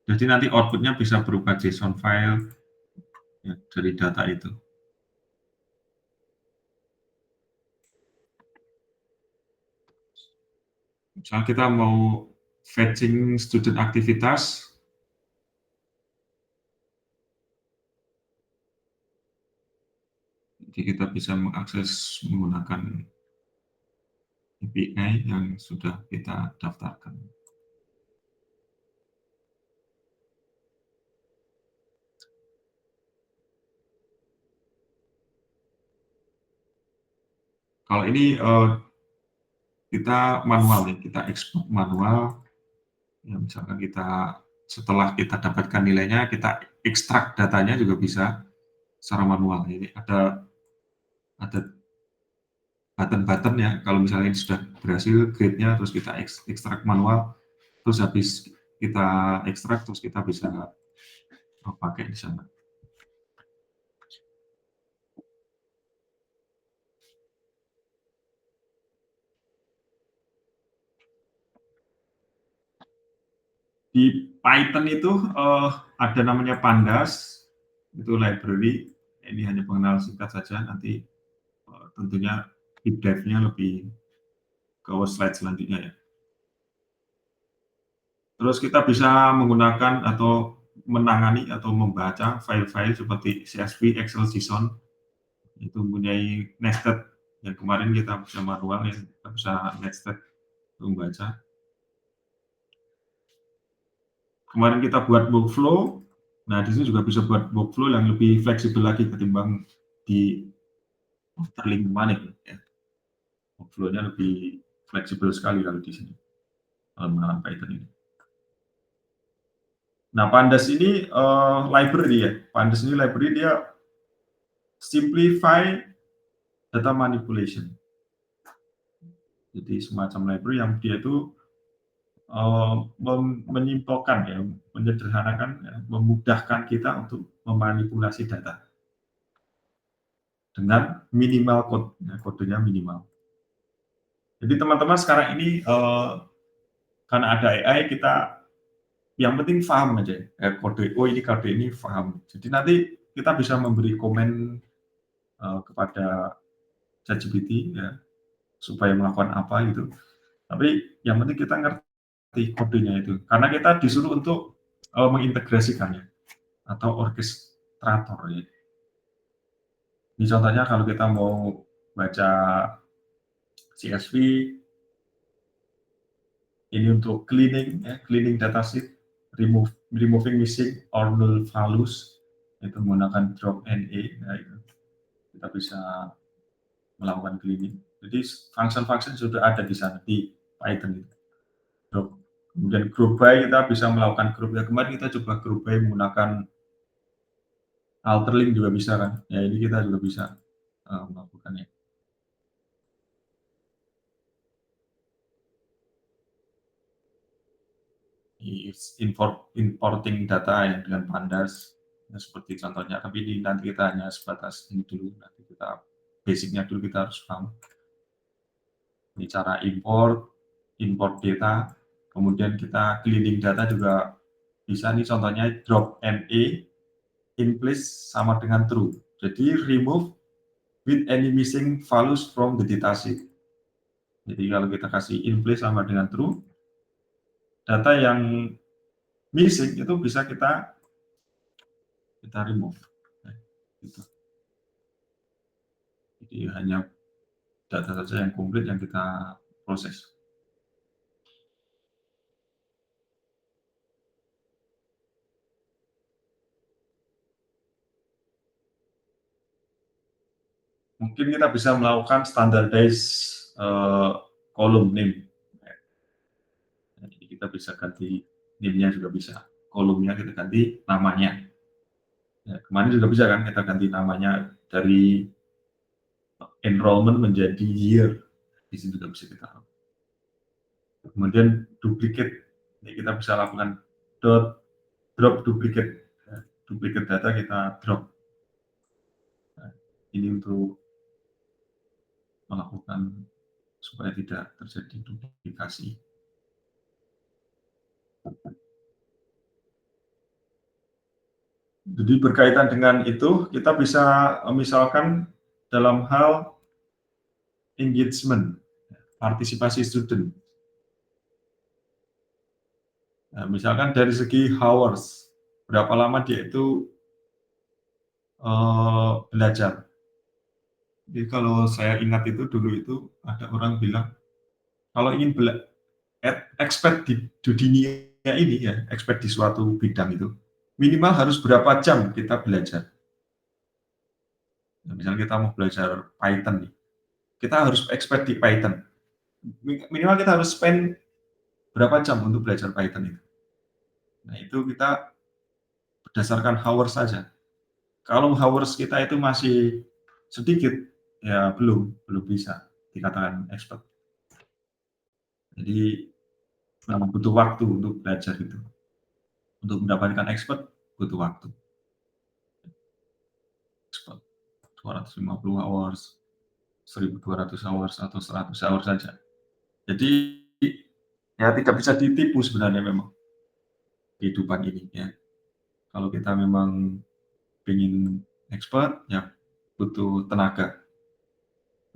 Jadi nanti outputnya bisa berupa JSON file ya, dari data itu. Misalnya kita mau fetching student aktivitas, jadi kita bisa mengakses menggunakan API yang sudah kita daftarkan. Kalau ini kita manual ya, kita ekspor manual. Ya, misalkan kita setelah kita dapatkan nilainya, kita ekstrak datanya juga bisa secara manual. Jadi ada button-button ya, kalau misalnya ini sudah berhasil grade-nya, terus kita ekstrak manual, terus habis kita ekstrak, terus kita bisa pakai di sana. Di Python itu ada namanya Pandas, itu library. Ini hanya pengenalan singkat saja, nanti tentunya deep dive-nya lebih ke slide selanjutnya ya. Terus kita bisa menggunakan atau menangani atau membaca file-file seperti CSV, Excel, JSON, itu mempunyai nested. Yang kemarin kita bisa manual, ya, kita bisa nested untuk membaca. Kemarin kita buat workflow, nah di sini juga bisa buat workflow yang lebih fleksibel lagi ketimbang di Terlink Money. Ya. Workflow-nya lebih fleksibel sekali kalau di sini, menggunakan Python ini. Nah, Pandas ini library ya. Pandas ini library, dia simplify data manipulation. Jadi semacam library yang dia itu menyimpulkan ya, menyederhanakan, ya, memudahkan kita untuk memanipulasi data dengan minimal code, ya, kodenya minimal. Jadi teman-teman sekarang ini karena ada AI, kita yang penting paham aja kode. Oh, ini kode ini paham. Jadi nanti kita bisa memberi komen kepada ChatGPT ya, supaya melakukan apa gitu. Tapi yang penting kita ngerti kodenya itu. Karena kita disuruh untuk mengintegrasikannya atau orkestrator ya. Ini contohnya kalau kita mau baca CSV, ini untuk cleaning ya, cleaning dataset, removing missing or null values, itu menggunakan drop NA, ya, itu. Kita bisa melakukan cleaning. Jadi function-function sudah ada di sana di Python itu. Kemudian group by, kita bisa melakukan group. Ya, kemarin kita coba group by menggunakan alterlink juga bisa kan. Ya, ini kita juga bisa melakukannya. Importing data yang dengan Pandas, ya, seperti contohnya. Tapi ini nanti kita hanya sebatas ini dulu. Nanti kita basicnya dulu kita harus paham. Ini cara import data, kemudian kita cleaning data juga bisa. Nih contohnya drop NA in place sama dengan true. Jadi remove with any missing values from the dataset. Jadi kalau kita kasih in place sama dengan true, data yang missing itu bisa kita remove. Gitu. Jadi hanya data saja yang komplit yang kita proses. Mungkin kita bisa melakukan standardize column name. Jadi kita bisa ganti name-nya juga bisa. Kolomnya kita ganti namanya. Ya, kemarin juga bisa kan kita ganti namanya dari enrollment menjadi year. Di sini juga bisa kita. Kemudian duplicate. Ini kita bisa lakukan drop duplicate. Duplicate data kita drop. Nah, ini untuk melakukan supaya tidak terjadi duplikasi. Jadi berkaitan dengan itu, kita bisa misalkan dalam hal engagement, partisipasi student. Nah, misalkan dari segi hours, berapa lama dia itu belajar. Jadi kalau saya ingat itu dulu itu ada orang bilang, kalau ingin expert di dunia ini ya, expert di suatu bidang itu, minimal harus berapa jam kita belajar. Nah, misalnya kita mau belajar Python nih, kita harus expert di Python. Minimal kita harus spend berapa jam untuk belajar Python itu. Nah, itu kita berdasarkan hours saja. Kalau hours kita itu masih sedikit, ya belum bisa dikatakan expert. Jadi memang butuh waktu untuk belajar itu. Untuk mendapatkan expert butuh waktu. Expert 250 hours, 1.200 hours atau 100 hours saja. Jadi ya tidak bisa ditipu sebenarnya memang kehidupan ini ya. Kalau kita memang ingin expert ya butuh tenaga,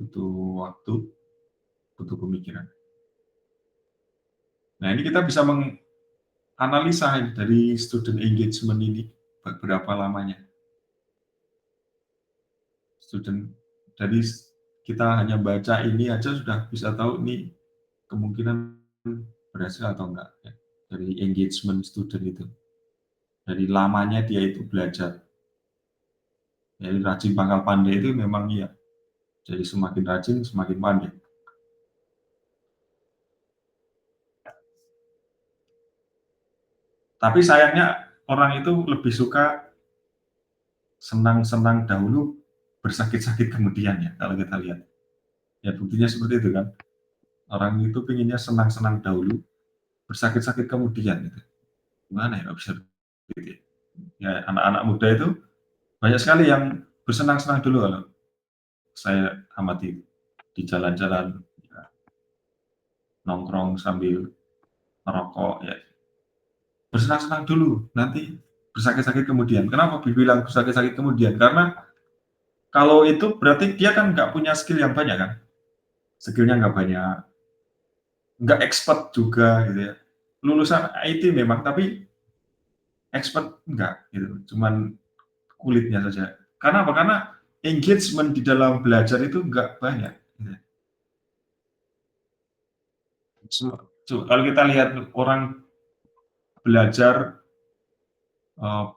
butuh waktu, butuh pemikiran. Nah, ini kita bisa menganalisa dari student engagement ini berapa lamanya. Student dari kita hanya baca ini aja sudah bisa tahu ini kemungkinan berhasil atau enggak ya. Dari engagement student itu. Dari lamanya dia itu belajar. Jadi rajin pangkal pandai itu memang iya. Jadi semakin rajin semakin pandai. Tapi sayangnya orang itu lebih suka senang-senang dahulu, bersakit-sakit kemudian ya kalau kita lihat. Ya buktinya seperti itu kan. Orang itu pinginnya senang-senang dahulu, bersakit-sakit kemudian gitu. Gimana ya nggak bisa gitu ya. Ya anak-anak muda itu banyak sekali yang bersenang-senang dulu kalau saya amati di jalan-jalan ya, nongkrong sambil merokok ya bersenang-senang dulu nanti bersakit-sakit kemudian. Kenapa dibilang bersakit-sakit kemudian? Karena kalau itu berarti dia kan nggak punya skill yang banyak kan, skillnya nggak banyak, nggak expert juga gitu ya. Lulusan IT memang, tapi expert enggak gitu, cuman kulitnya saja. Karena apa? Karena engagement di dalam belajar itu nggak banyak. Gitu. Kalau kita lihat orang belajar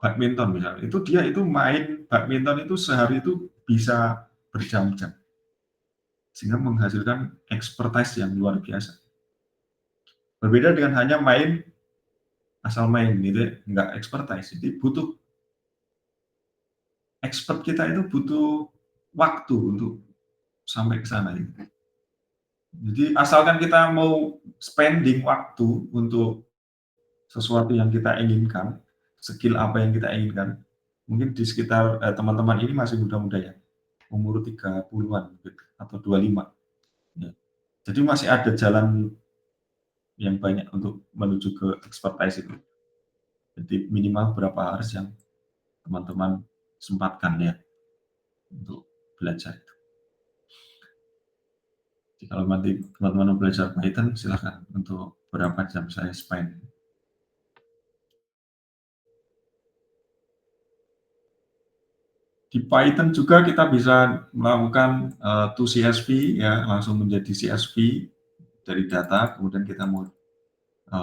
badminton misalnya, itu dia itu main badminton itu sehari itu bisa berjam-jam, sehingga menghasilkan expertise yang luar biasa. Berbeda dengan hanya main asal main gitu ya, nggak expertise. Jadi butuh expert kita itu butuh waktu untuk sampai ke sana. Gitu. Jadi asalkan kita mau spending waktu untuk sesuatu yang kita inginkan, skill apa yang kita inginkan, mungkin di sekitar teman-teman ini masih muda-muda ya, umur 30-an gitu, atau 25. Ya. Jadi masih ada jalan yang banyak untuk menuju ke expertise itu. Jadi minimal berapa harus yang teman-teman sempatkan ya untuk belajar itu. Jadi kalau nanti teman-teman belajar Python, silahkan untuk berapa jam saya spend. Di Python juga kita bisa melakukan to CSV ya, langsung menjadi CSV dari data, kemudian kita mau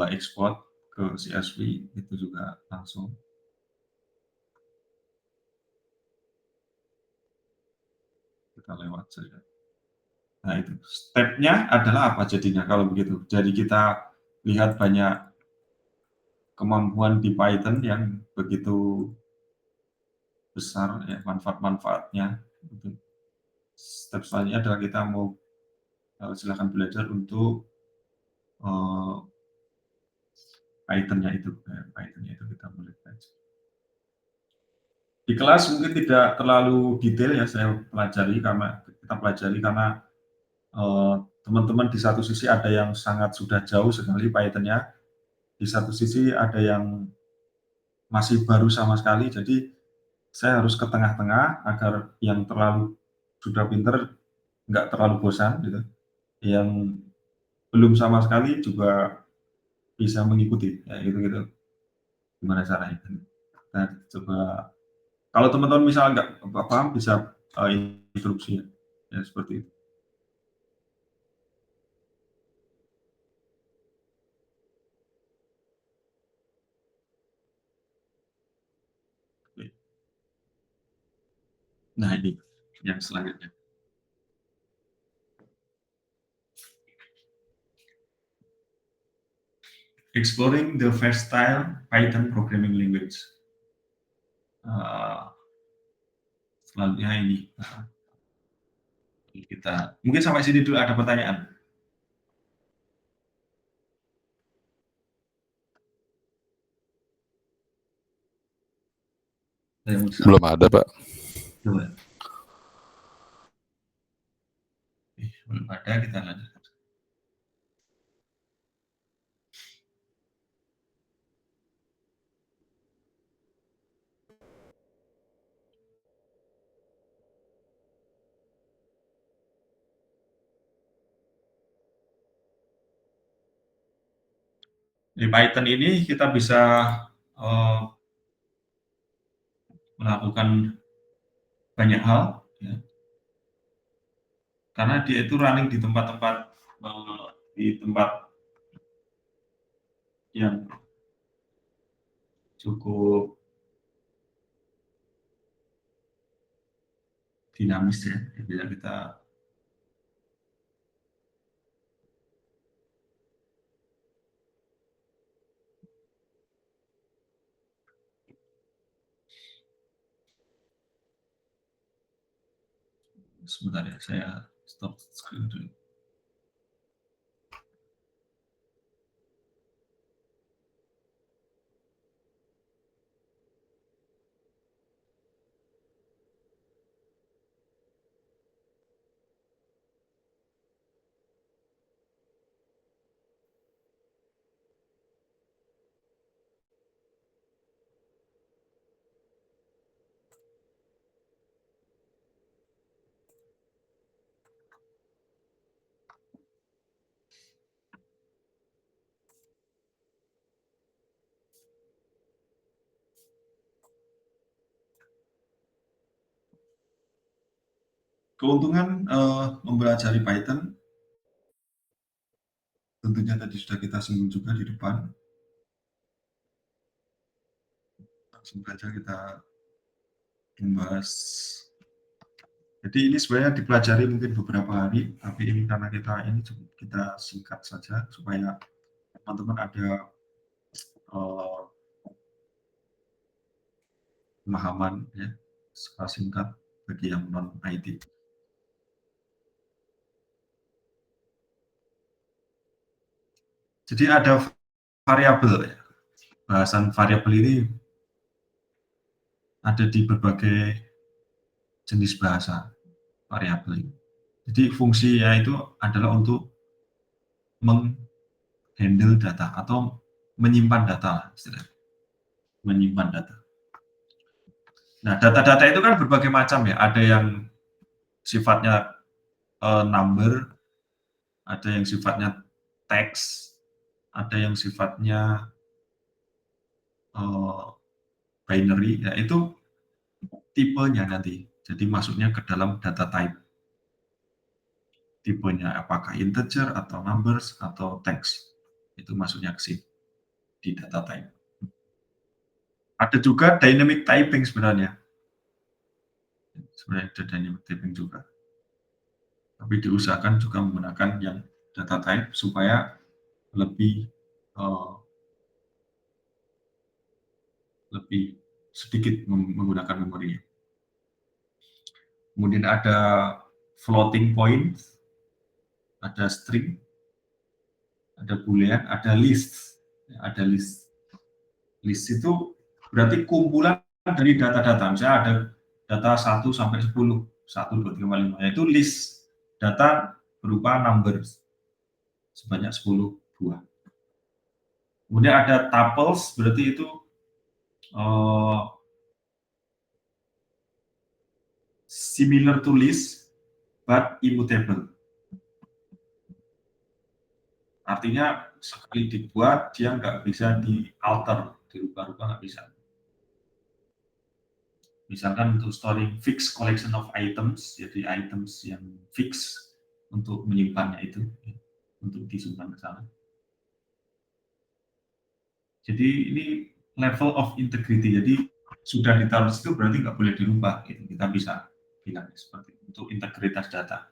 ekspor ke CSV itu juga langsung kita lewat saja. Nah itu stepnya adalah apa jadinya kalau begitu? Jadi kita lihat banyak kemampuan di Python yang begitu besar ya manfaat-manfaatnya. Step selanjutnya adalah kita mau silakan belajar untuk uh, Python-nya itu, Python-nya itu kita boleh belajar. Di kelas mungkin tidak terlalu detail ya saya pelajari karena kita pelajari karena teman-teman di satu sisi ada yang sangat sudah jauh sekali Python-nya, di satu sisi ada yang masih baru sama sekali. Jadi saya harus ke tengah-tengah agar yang terlalu sudah pinter nggak terlalu bosan gitu. Yang belum sama sekali juga bisa mengikuti ya gitu-gitu. Gimana caranya? Nah, coba kalau teman-teman misalnya nggak paham bisa instruksi ya, ya seperti itu. Nah ini yang selanjutnya. exploring the versatile Python programming language. Selanjutnya ini kita mungkin sampai sini dulu, ada pertanyaan? Belum ada, Pak. Coba. Belum ada, kita lanjut. Di Python ini kita bisa melakukan banyak hal, ya. Karena dia itu running di tempat-tempat yang cukup dinamis, ya. Bisa kita sebentar ya, saya stop screen dulu. Keuntungan mempelajari Python tentunya tadi sudah kita singgung juga di depan. Langsung saja kita membahas. Jadi ini sebenarnya dipelajari mungkin beberapa hari, tapi ini karena kita singkat saja supaya teman-teman ada pemahaman, ya, secara singkat bagi yang non IT. Jadi ada variabel, ya. Bahasan variabel ini ada di berbagai jenis bahasa variabel ini. Jadi fungsinya itu adalah untuk menghandle data atau menyimpan data, istilahnya. Menyimpan data. Nah, data-data itu kan berbagai macam, ya. Ada yang sifatnya number, ada yang sifatnya teks, ada yang sifatnya binary, ya, itu tipenya nanti. Jadi masuknya ke dalam data type. Tipenya apakah integer atau numbers atau text. Itu masuknya ke sini di data type. Ada juga dynamic typing sebenarnya. Sebenarnya ada dynamic typing juga. Tapi diusahakan juga menggunakan yang data type supaya lebih sedikit menggunakan memori. Kemudian ada floating point, ada string, ada boolean, ada list. Ada list. List itu berarti kumpulan dari data-data. Misalnya ada data 1 sampai 10, 1, 2, 3, 4, 5. Yaitu list data berupa numbers sebanyak 10 buah. Kemudian ada tuples, berarti itu similar to list but immutable. Artinya sekali dibuat dia nggak bisa di-alter, dirubah-rubah nggak bisa. Misalkan untuk storing fixed collection of items, jadi items yang fix untuk menyimpannya itu, untuk disimpan ke sana. Jadi ini level of integrity, jadi sudah ditaruh situ berarti nggak boleh dirubah, gitu. Kita bisa bilang seperti itu, untuk integritas data.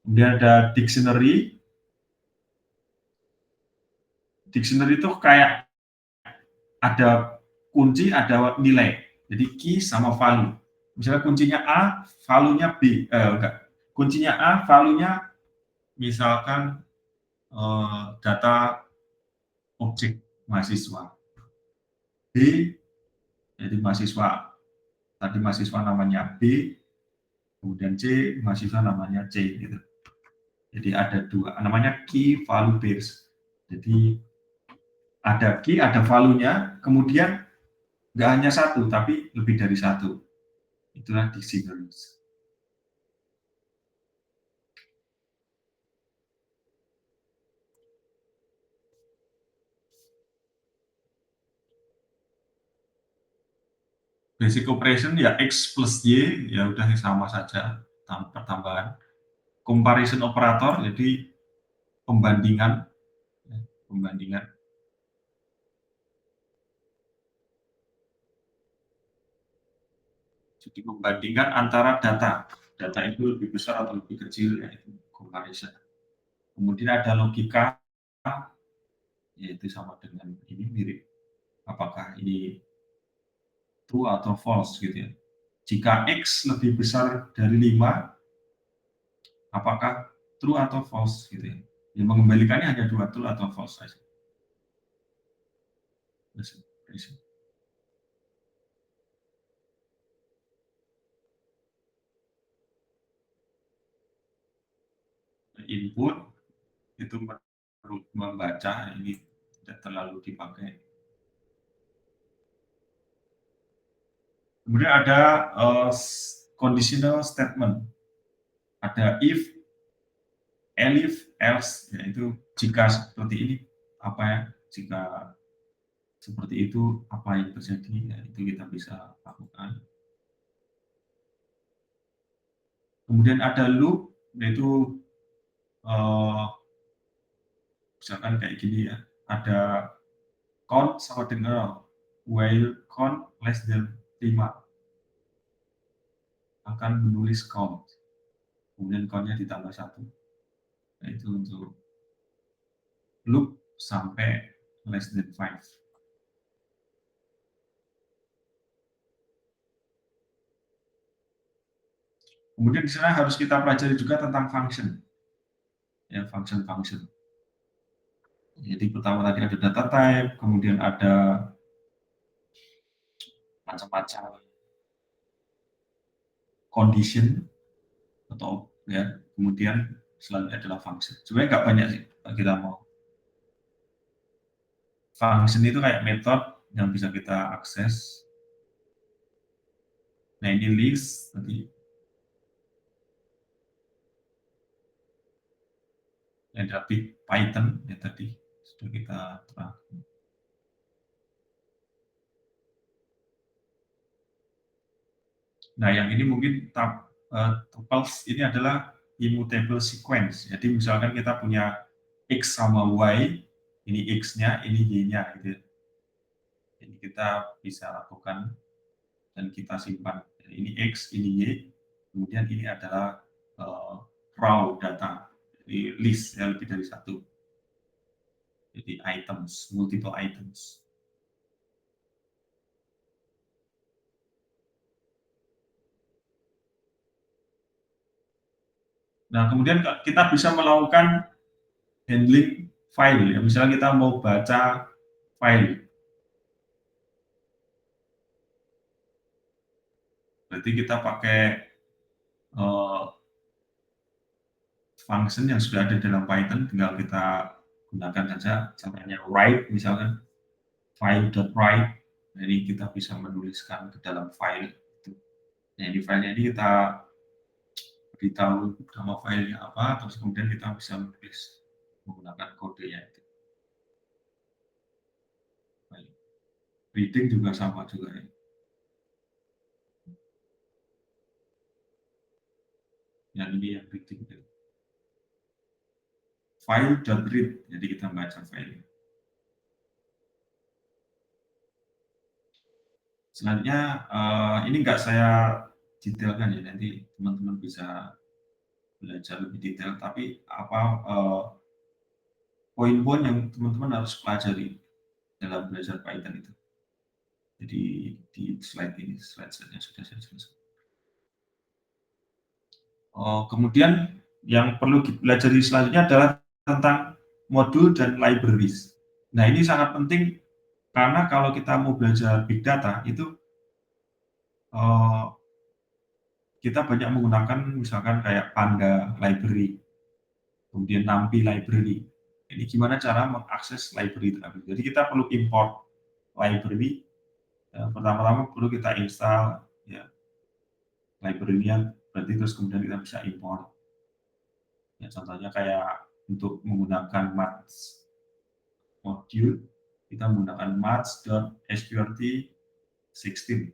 Kemudian ada dictionary. Dictionary itu kayak ada kunci, ada nilai. Jadi key sama value. Misalnya kuncinya A, value-nya B, enggak. Kuncinya A, value-nya misalkan data objek mahasiswa. B, jadi mahasiswa. Tadi mahasiswa namanya B, kemudian C, mahasiswa namanya C. Gitu. Jadi ada dua, namanya key value base. Jadi ada key, ada value-nya, kemudian nggak hanya satu, tapi lebih dari satu. Itulah dictionaries. Basic operation ya X plus Y, ya udah sama saja, pertambahan. Comparison operator, jadi pembandingan, pembandingan. Jadi membandingkan antara data. Data itu lebih besar atau lebih kecil, yaitu comparison. Kemudian ada logika, yaitu sama dengan ini mirip. Apakah ini true atau false gitu ya. Jika X lebih besar dari 5, apakah true atau false gitu ya. Yang mengembalikannya hanya dua, true atau false saja. Input itu membaca, ini tidak terlalu dipakai. Kemudian ada conditional statement. Ada if, elif, else, yaitu jika seperti ini, apa ya, jika seperti itu, apa yang terjadi, ya, itu kita bisa lakukan. Kemudian ada loop, yaitu misalkan kayak gini ya, ada count sama dengan while count less than 5 akan menulis count, kemudian countnya ditambah 1. Nah, itu untuk loop sampai less than 5. Kemudian di sana harus kita pelajari juga tentang function. Ya, function. Jadi pertama tadi ada data type, kemudian ada macam-macam condition atau ya, kemudian selanjutnya adalah function. Sebenarnya nggak banyak sih kita mau. Function itu kayak metode yang bisa kita akses. Nah ini list tadi. Ada Python ya tadi sudah kita terangkan. Nah yang ini mungkin tuples ini adalah immutable sequence. Jadi misalkan kita punya X sama Y, ini X-nya, ini Y-nya gitu. Jadi kita bisa lakukan dan kita simpan. Jadi ini X, ini Y, kemudian ini adalah raw data, jadi list ya, lebih dari satu. Jadi items, multiple items. Nah, kemudian kita bisa melakukan handling file. Ya. Misalnya kita mau baca file. Berarti kita pakai function yang sudah ada dalam Python, tinggal kita gunakan saja caranya write, misalkan file.write. Jadi kita bisa menuliskan ke dalam file. Nah, di filenya ini kita beritahu nama filenya apa, terus kemudian kita bisa menulis menggunakan kodenya itu. Reading juga sama juga ya. Yang ini yang reading. File.read, jadi kita baca file. Selanjutnya ini nggak saya detailkan ya, nanti teman-teman bisa belajar lebih detail. Tapi apa poin-poin yang teman-teman harus pelajari dalam belajar Python itu. Jadi di slide ini, slide-nya sudah saya jelaskan. Kemudian yang perlu dipelajari selanjutnya adalah tentang modul dan libraries. Nah, ini sangat penting karena kalau kita mau belajar big data itu kita banyak menggunakan misalkan kayak Panda library, kemudian NumPy library. Ini gimana cara mengakses library tersebut. Jadi kita perlu import library. Pertama-tama perlu kita install ya library-nya, berarti terus kemudian kita bisa import. Ya, contohnya kayak untuk menggunakan Maths module, kita menggunakan maths.sqrt16.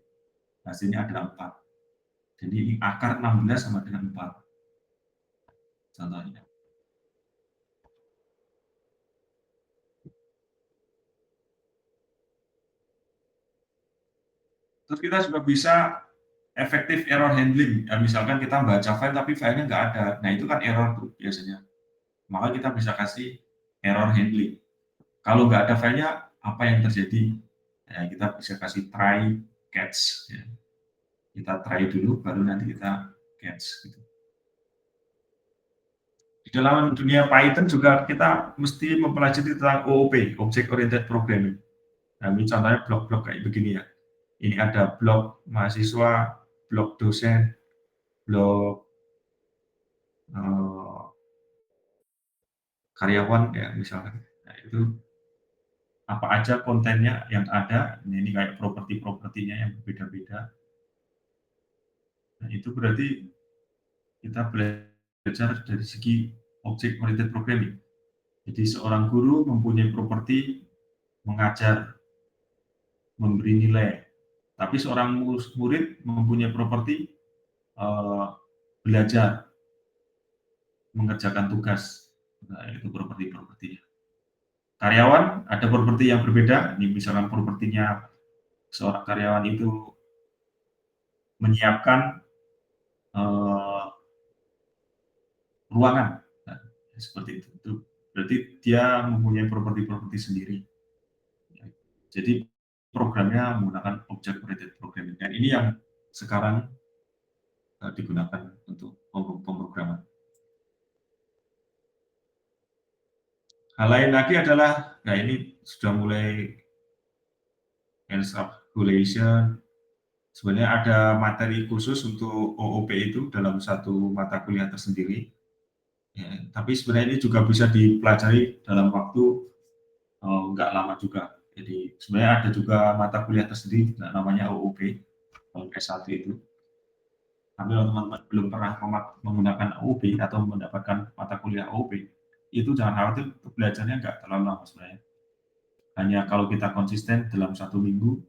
Hasilnya ada 4. Jadi ini akar 16 sama dengan 4. Contohnya. Terus kita juga bisa efektif error handling. Ya, misalkan kita baca file tapi filenya nggak ada. Nah, itu kan error tuh biasanya. Maka kita bisa kasih error handling. Kalau nggak ada filenya, apa yang terjadi? Ya, kita bisa kasih try catch. Ya. Kita try dulu, baru nanti kita catch. Gitu. Di dalam dunia Python juga kita mesti mempelajari tentang OOP, Object Oriented Programming. Nah, ini contohnya blok-blok kayak begini ya. Ini ada blok mahasiswa, blok dosen, blok karyawan ya misalkan. Nah, itu apa aja kontennya yang ada. Nah, ini kayak properti-propertinya yang berbeda-beda. Nah, itu berarti kita belajar dari segi object oriented programming. Jadi seorang guru mempunyai properti mengajar, memberi nilai. Tapi seorang murid mempunyai properti belajar, mengerjakan tugas. Nah, itu properti-propertinya. Karyawan ada properti yang berbeda. Ini misalkan propertinya seorang karyawan itu menyiapkan ruangan. Nah, seperti itu. Itu berarti dia mempunyai properti-properti sendiri. Jadi programnya menggunakan object oriented programming. Dan ini yang sekarang digunakan untuk pemrograman. Hal lain lagi adalah, nah ini sudah mulai encapsulation. Sebenarnya ada materi khusus untuk OOP itu dalam satu mata kuliah tersendiri. Ya, tapi sebenarnya ini juga bisa dipelajari dalam waktu nggak lama juga. Jadi sebenarnya ada juga mata kuliah tersendiri namanya OOP, S1 itu. Tapi kalau teman-teman belum pernah menggunakan OOP atau mendapatkan mata kuliah OOP, itu jangan khawatir, belajarnya nggak terlalu lama sebenarnya. Hanya kalau kita konsisten dalam 1 minggu,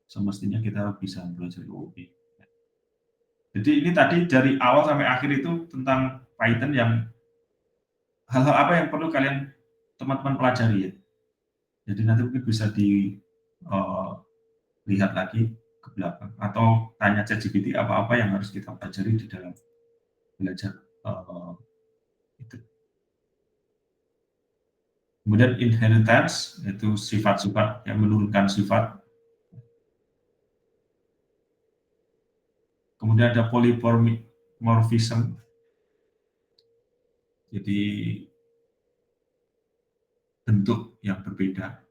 semestinya kita bisa belajar OOP. Jadi ini tadi dari awal sampai akhir itu tentang Python yang hal-hal apa yang perlu kalian teman-teman pelajari ya. Jadi nanti mungkin bisa dilihat lagi ke belakang atau tanya ChatGPT apa-apa yang harus kita pelajari di dalam belajar itu. Kemudian inheritance itu sifat-sifat yang menurunkan sifat. Kemudian ada polymorphism. Jadi bentuk yang berbeda.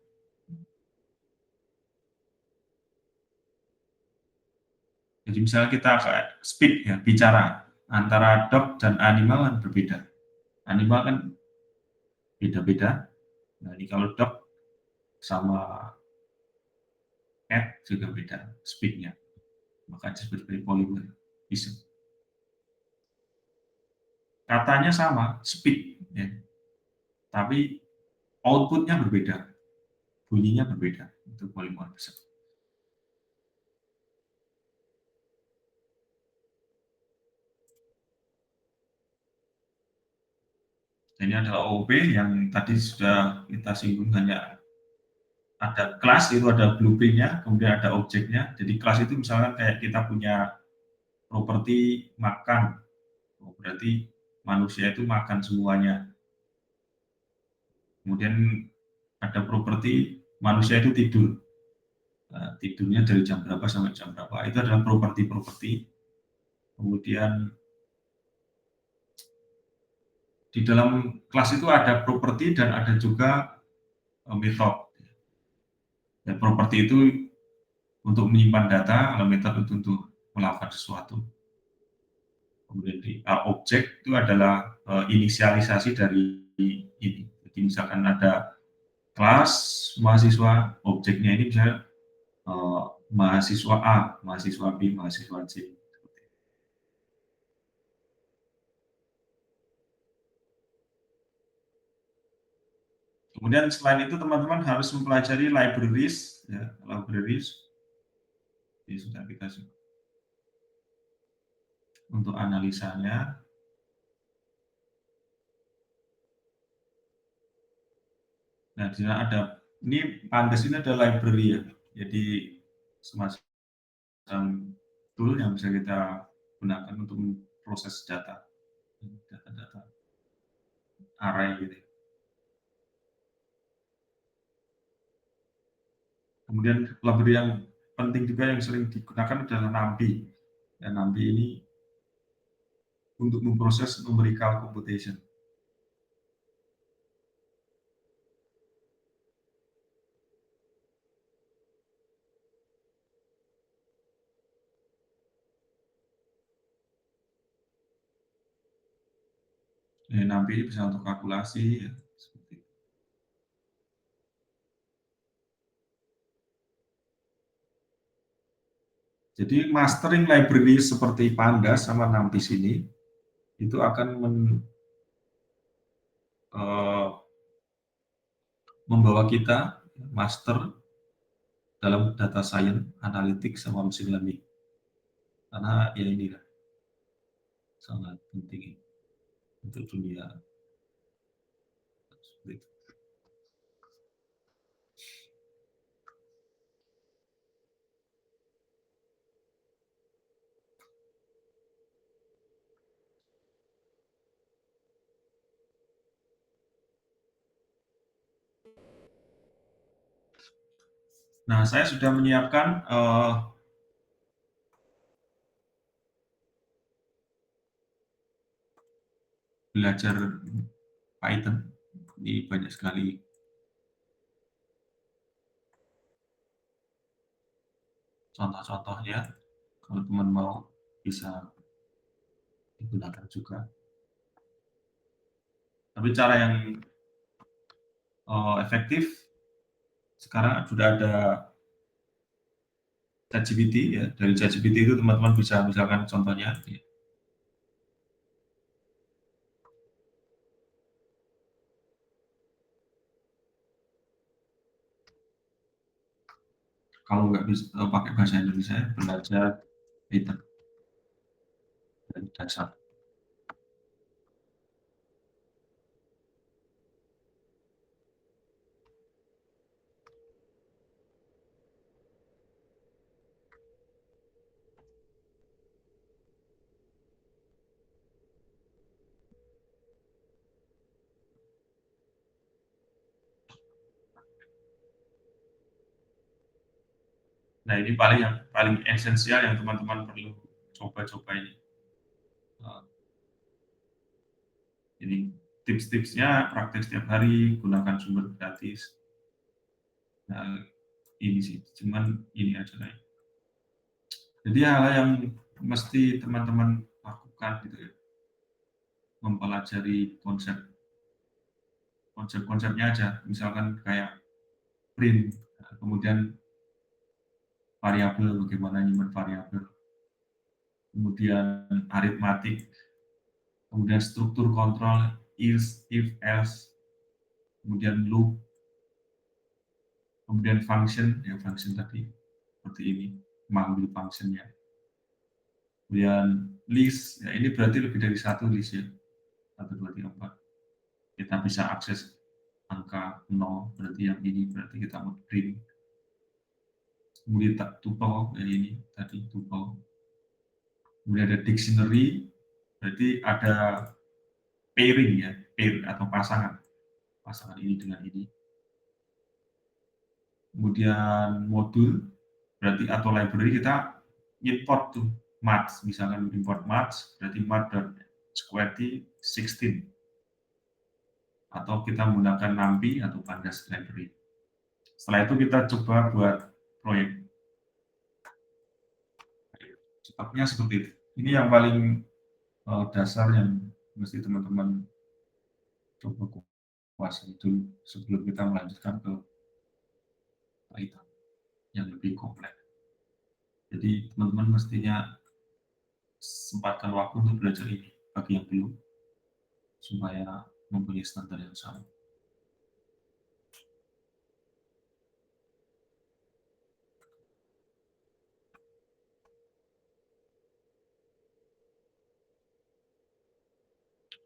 Jadi misalnya kita kayak speak ya, bicara antara dog dan animal kan berbeda. Animal kan beda-beda. Nah, ini kalau dog sama cat juga beda speak-nya. Maka disebut sebagai polymorphism. Katanya sama, speak, ya. Tapi output-nya berbeda, bunyinya berbeda. Itu polymorphism. Ini adalah OOP yang tadi sudah kita singgung, hanya ada kelas, itu ada blueprint-nya, kemudian ada objeknya. Jadi kelas itu misalkan kayak kita punya properti makan, berarti manusia itu makan semuanya. Kemudian ada properti manusia itu tidur. Tidurnya dari jam berapa sampai jam berapa. Itu adalah properti-properti. Kemudian di dalam kelas itu ada properti dan ada juga method. Dan properti itu untuk menyimpan data, kalau method itu untuk melakukan sesuatu. Kemudian objek itu adalah inisialisasi dari ini. Jadi misalkan ada kelas mahasiswa, objeknya ini misalnya mahasiswa A, mahasiswa B, mahasiswa C. Kemudian selain itu teman-teman harus mempelajari libraries, ya, libraries. Ini sudah kita untuk analisanya. Nah, di sana ada ini Pandas ini ada library ya. Jadi semacam tool yang bisa kita gunakan untuk proses data, data-data array gitu. Kemudian library yang penting juga yang sering digunakan adalah NumPy. Dan NumPy ini untuk memproses numerical computation. NumPy ini bisa untuk kalkulasi, ya, seperti itu. Jadi mastering library seperti Pandas sama NumPy ini itu akan membawa kita master dalam data science, analytics, sama machine learning. Karena ya ini kan sangat penting untuk dunia. Nah, saya sudah menyiapkan belajar Python. Ini banyak sekali contoh-contohnya. Kalau teman mau bisa digunakan juga. Tapi cara yang efektif sekarang sudah ada ChatGPT ya. Dari ChatGPT itu teman-teman bisa misalkan contohnya. Ya. Kalau nggak bisa pakai bahasa Indonesia, belajar Python dari dasar. Nah, ini paling yang paling esensial yang teman-teman perlu coba-coba ini. Jadi tips-tipsnya praktek setiap hari, gunakan sumber gratis. Nah, ini sih, cuman ini aja lah. Jadi hal yang mesti teman-teman lakukan gitu ya, mempelajari konsep-konsepnya aja. Misalkan kayak print, kemudian variabel, bagaimana nyimpen variabel, kemudian aritmatik, kemudian struktur kontrol, if, else, kemudian loop, kemudian function, ya function tadi seperti ini, mengambil functionnya. Kemudian list, ya ini berarti lebih dari satu list ya, 1, 2, 3, 4. Kita bisa akses angka 0, berarti yang ini berarti kita mau print. Kemudian tuple, ya ini tadi tuple. Kemudian ada dictionary, berarti ada pairing ya, pair atau pasangan. pasangan ini dengan ini. Kemudian modul berarti atau library kita import tuh math, misalkan import math berarti math.sqrt 16 atau kita menggunakan NumPy atau Pandas library. Setelah itu kita coba buat proyek. Setupnya seperti itu. Ini yang paling dasar yang mesti teman-teman coba kuasai dulu sebelum kita melanjutkan ke Python yang lebih kompleks. Jadi teman-teman mestinya sempatkan waktu untuk belajar ini bagi yang belum, supaya mempunyai standar yang sama.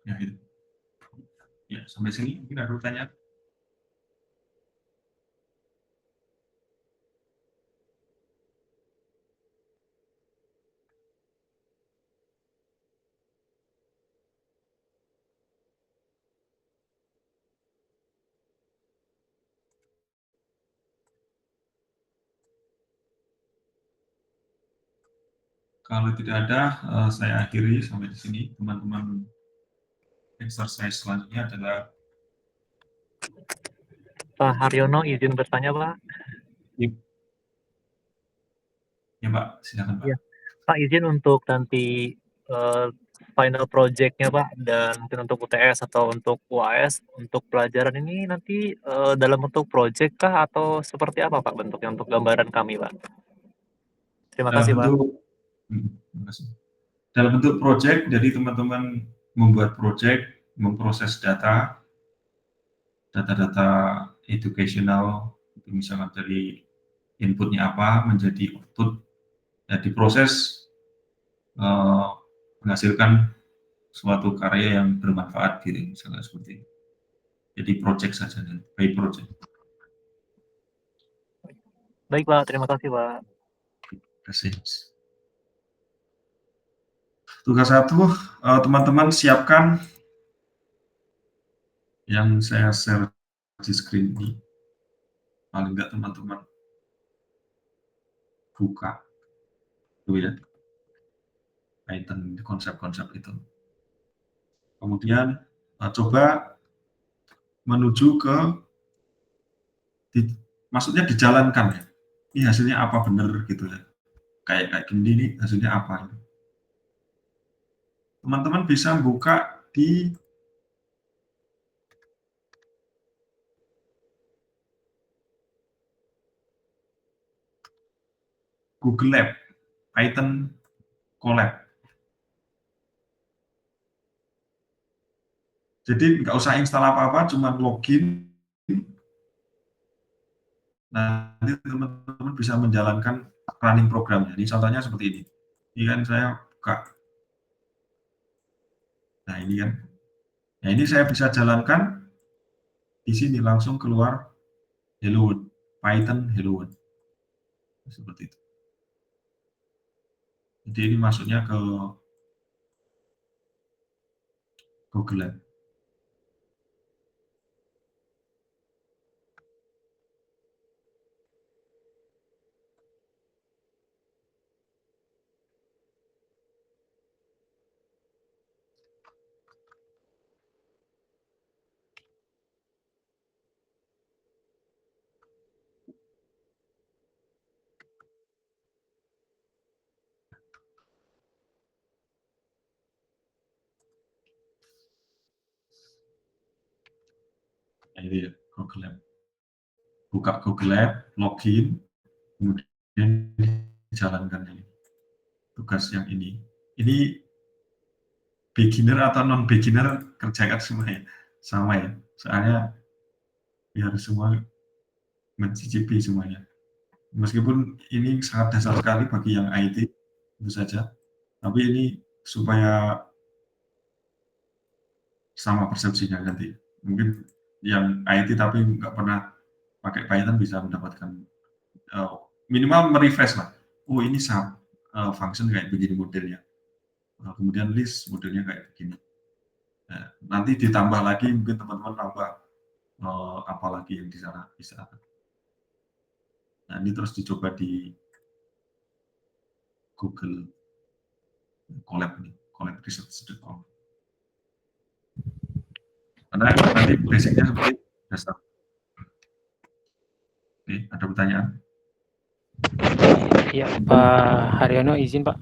Ya itu. Ya sampai sini mungkin ada pertanyaan. Kalau tidak ada, saya akhiri sampai di sini. Teman-teman, exercise selanjutnya adalah Pak Haryono izin bertanya, Pak. Ya Pak, silakan Pak. Ya. Pak izin untuk nanti final project-nya Pak, dan mungkin untuk UTS atau untuk UAS, untuk pelajaran ini nanti dalam bentuk project kah atau seperti apa Pak bentuknya untuk gambaran kami Pak? Terima Dalam kasih Pak. bentuk, terima kasih. Dalam bentuk project, jadi teman-teman membuat project, memproses data educational, misalnya dari inputnya apa menjadi output, ya diproses menghasilkan suatu karya yang bermanfaat gitu, misalnya seperti itu. Jadi project saja, by project. Baik Pak, terima kasih Pak. Terima kasih. Tugas 1, teman-teman siapkan yang saya share di screen ini. Paling enggak teman-teman buka dulu ya, Python konsep-konsep itu. Kemudian coba menuju ke maksudnya dijalankan ya. Ini hasilnya apa benar gitu ya. Kayak gini nih hasilnya apa. Teman-teman bisa buka di Google Lab, Python Colab. Jadi nggak usah install apa-apa, cuma login. Nanti teman-teman bisa menjalankan running program. Jadi contohnya seperti ini. Ini kan saya buka. Nah ini kan. Nah ini saya bisa jalankan di sini langsung keluar Hello World, Python Hello World. Seperti itu. Jadi ini masuknya ke Google Lab. Nah, ini ya, Google Lab. Buka Google Lab, login, kemudian dijalankan ini. Tugas yang ini. Ini beginner atau non beginner kerjakan semua ya, sama ya. Soalnya biar semua mencicipi semuanya. Meskipun ini sangat dasar sekali bagi yang IT, tentu saja. Tapi ini supaya sama persepsinya nanti. Mungkin yang IT tapi nggak pernah pakai Python bisa mendapatkan minimal merefresh lah. Oh ini function kayak begini modelnya. Kemudian list modelnya kayak begini. Nah, nanti ditambah lagi mungkin teman-teman tambah apa lagi yang di sana bisa. Nah, ini terus dicoba di Google Colab nih, colabresearch.com. Karena nanti basicnya seperti dasar. Oke, ada pertanyaan? Iya, Pak Haryono izin Pak.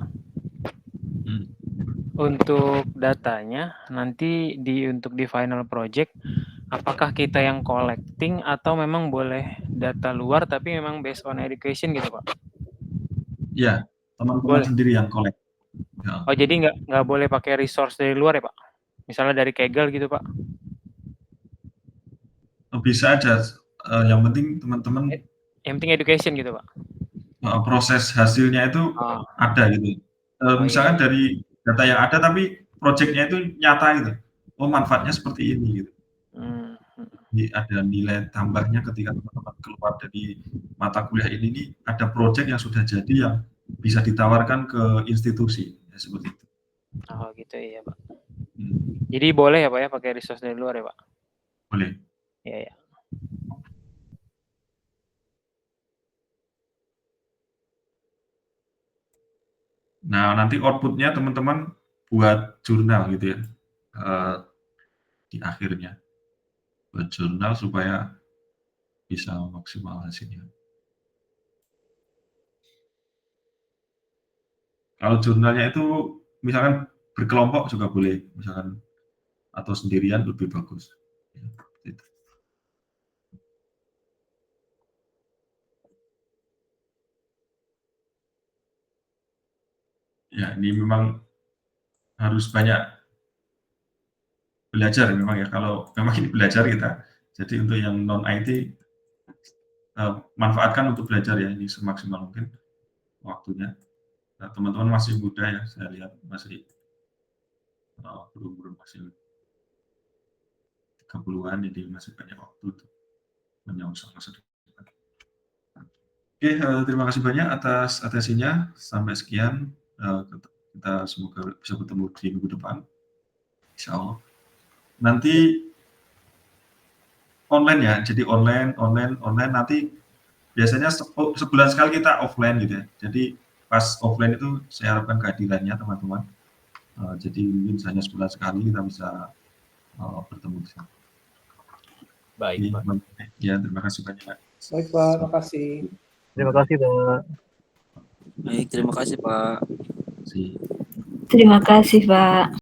Untuk datanya nanti untuk di final project, apakah kita yang collecting atau memang boleh data luar tapi memang based on education gitu Pak? Ya, teman-teman sendiri yang collect. Ya. Oh jadi nggak boleh pakai resource dari luar ya Pak? Misalnya dari Kaggle gitu Pak? Bisa aja, yang penting teman-teman Yang penting education gitu Pak? proses hasilnya itu ada gitu. Misalkan dari data yang ada tapi project-nya itu nyata gitu. Oh, manfaatnya seperti ini gitu. Jadi ada nilai tambahnya ketika teman-teman keluar dari mata kuliah ini nih, ada project yang sudah jadi yang bisa ditawarkan ke institusi, ya seperti itu. Oh gitu ya Pak. Jadi boleh ya Pak ya pakai resource dari luar ya Pak? Boleh. Iya ya. Nah, nanti output-nya teman-teman buat jurnal gitu ya, di akhirnya. Buat jurnal supaya bisa maksimal hasilnya. Kalau jurnalnya itu misalkan berkelompok juga boleh, misalkan atau sendirian lebih bagus. Ya, gitu. Ya, ini memang harus banyak belajar memang ya. Kalau memang ini belajar kita, jadi untuk yang non IT manfaatkan untuk belajar ya, ini semaksimal mungkin waktunya. Nah, teman-teman masih muda ya, saya lihat masih belum masih 30-an, jadi masih banyak waktu untuk menyongsong masa depan. Oke, terima kasih banyak atas atensinya. Sampai sekian. Kita semoga bisa bertemu di minggu depan. Insya Allah. Nanti online ya, jadi online nanti biasanya sebulan sekali kita offline gitu ya. Jadi pas offline itu saya harapkan kehadirannya teman-teman. Jadi mungkin hanya sebulan sekali kita bisa bertemu di sana. Baik, Pak. Ya, terima kasih banyak. Baik, Pak. Terima kasih. Terima kasih, Pak. Baik, terima kasih, Pak. Terima kasih. Terima kasih, Pak.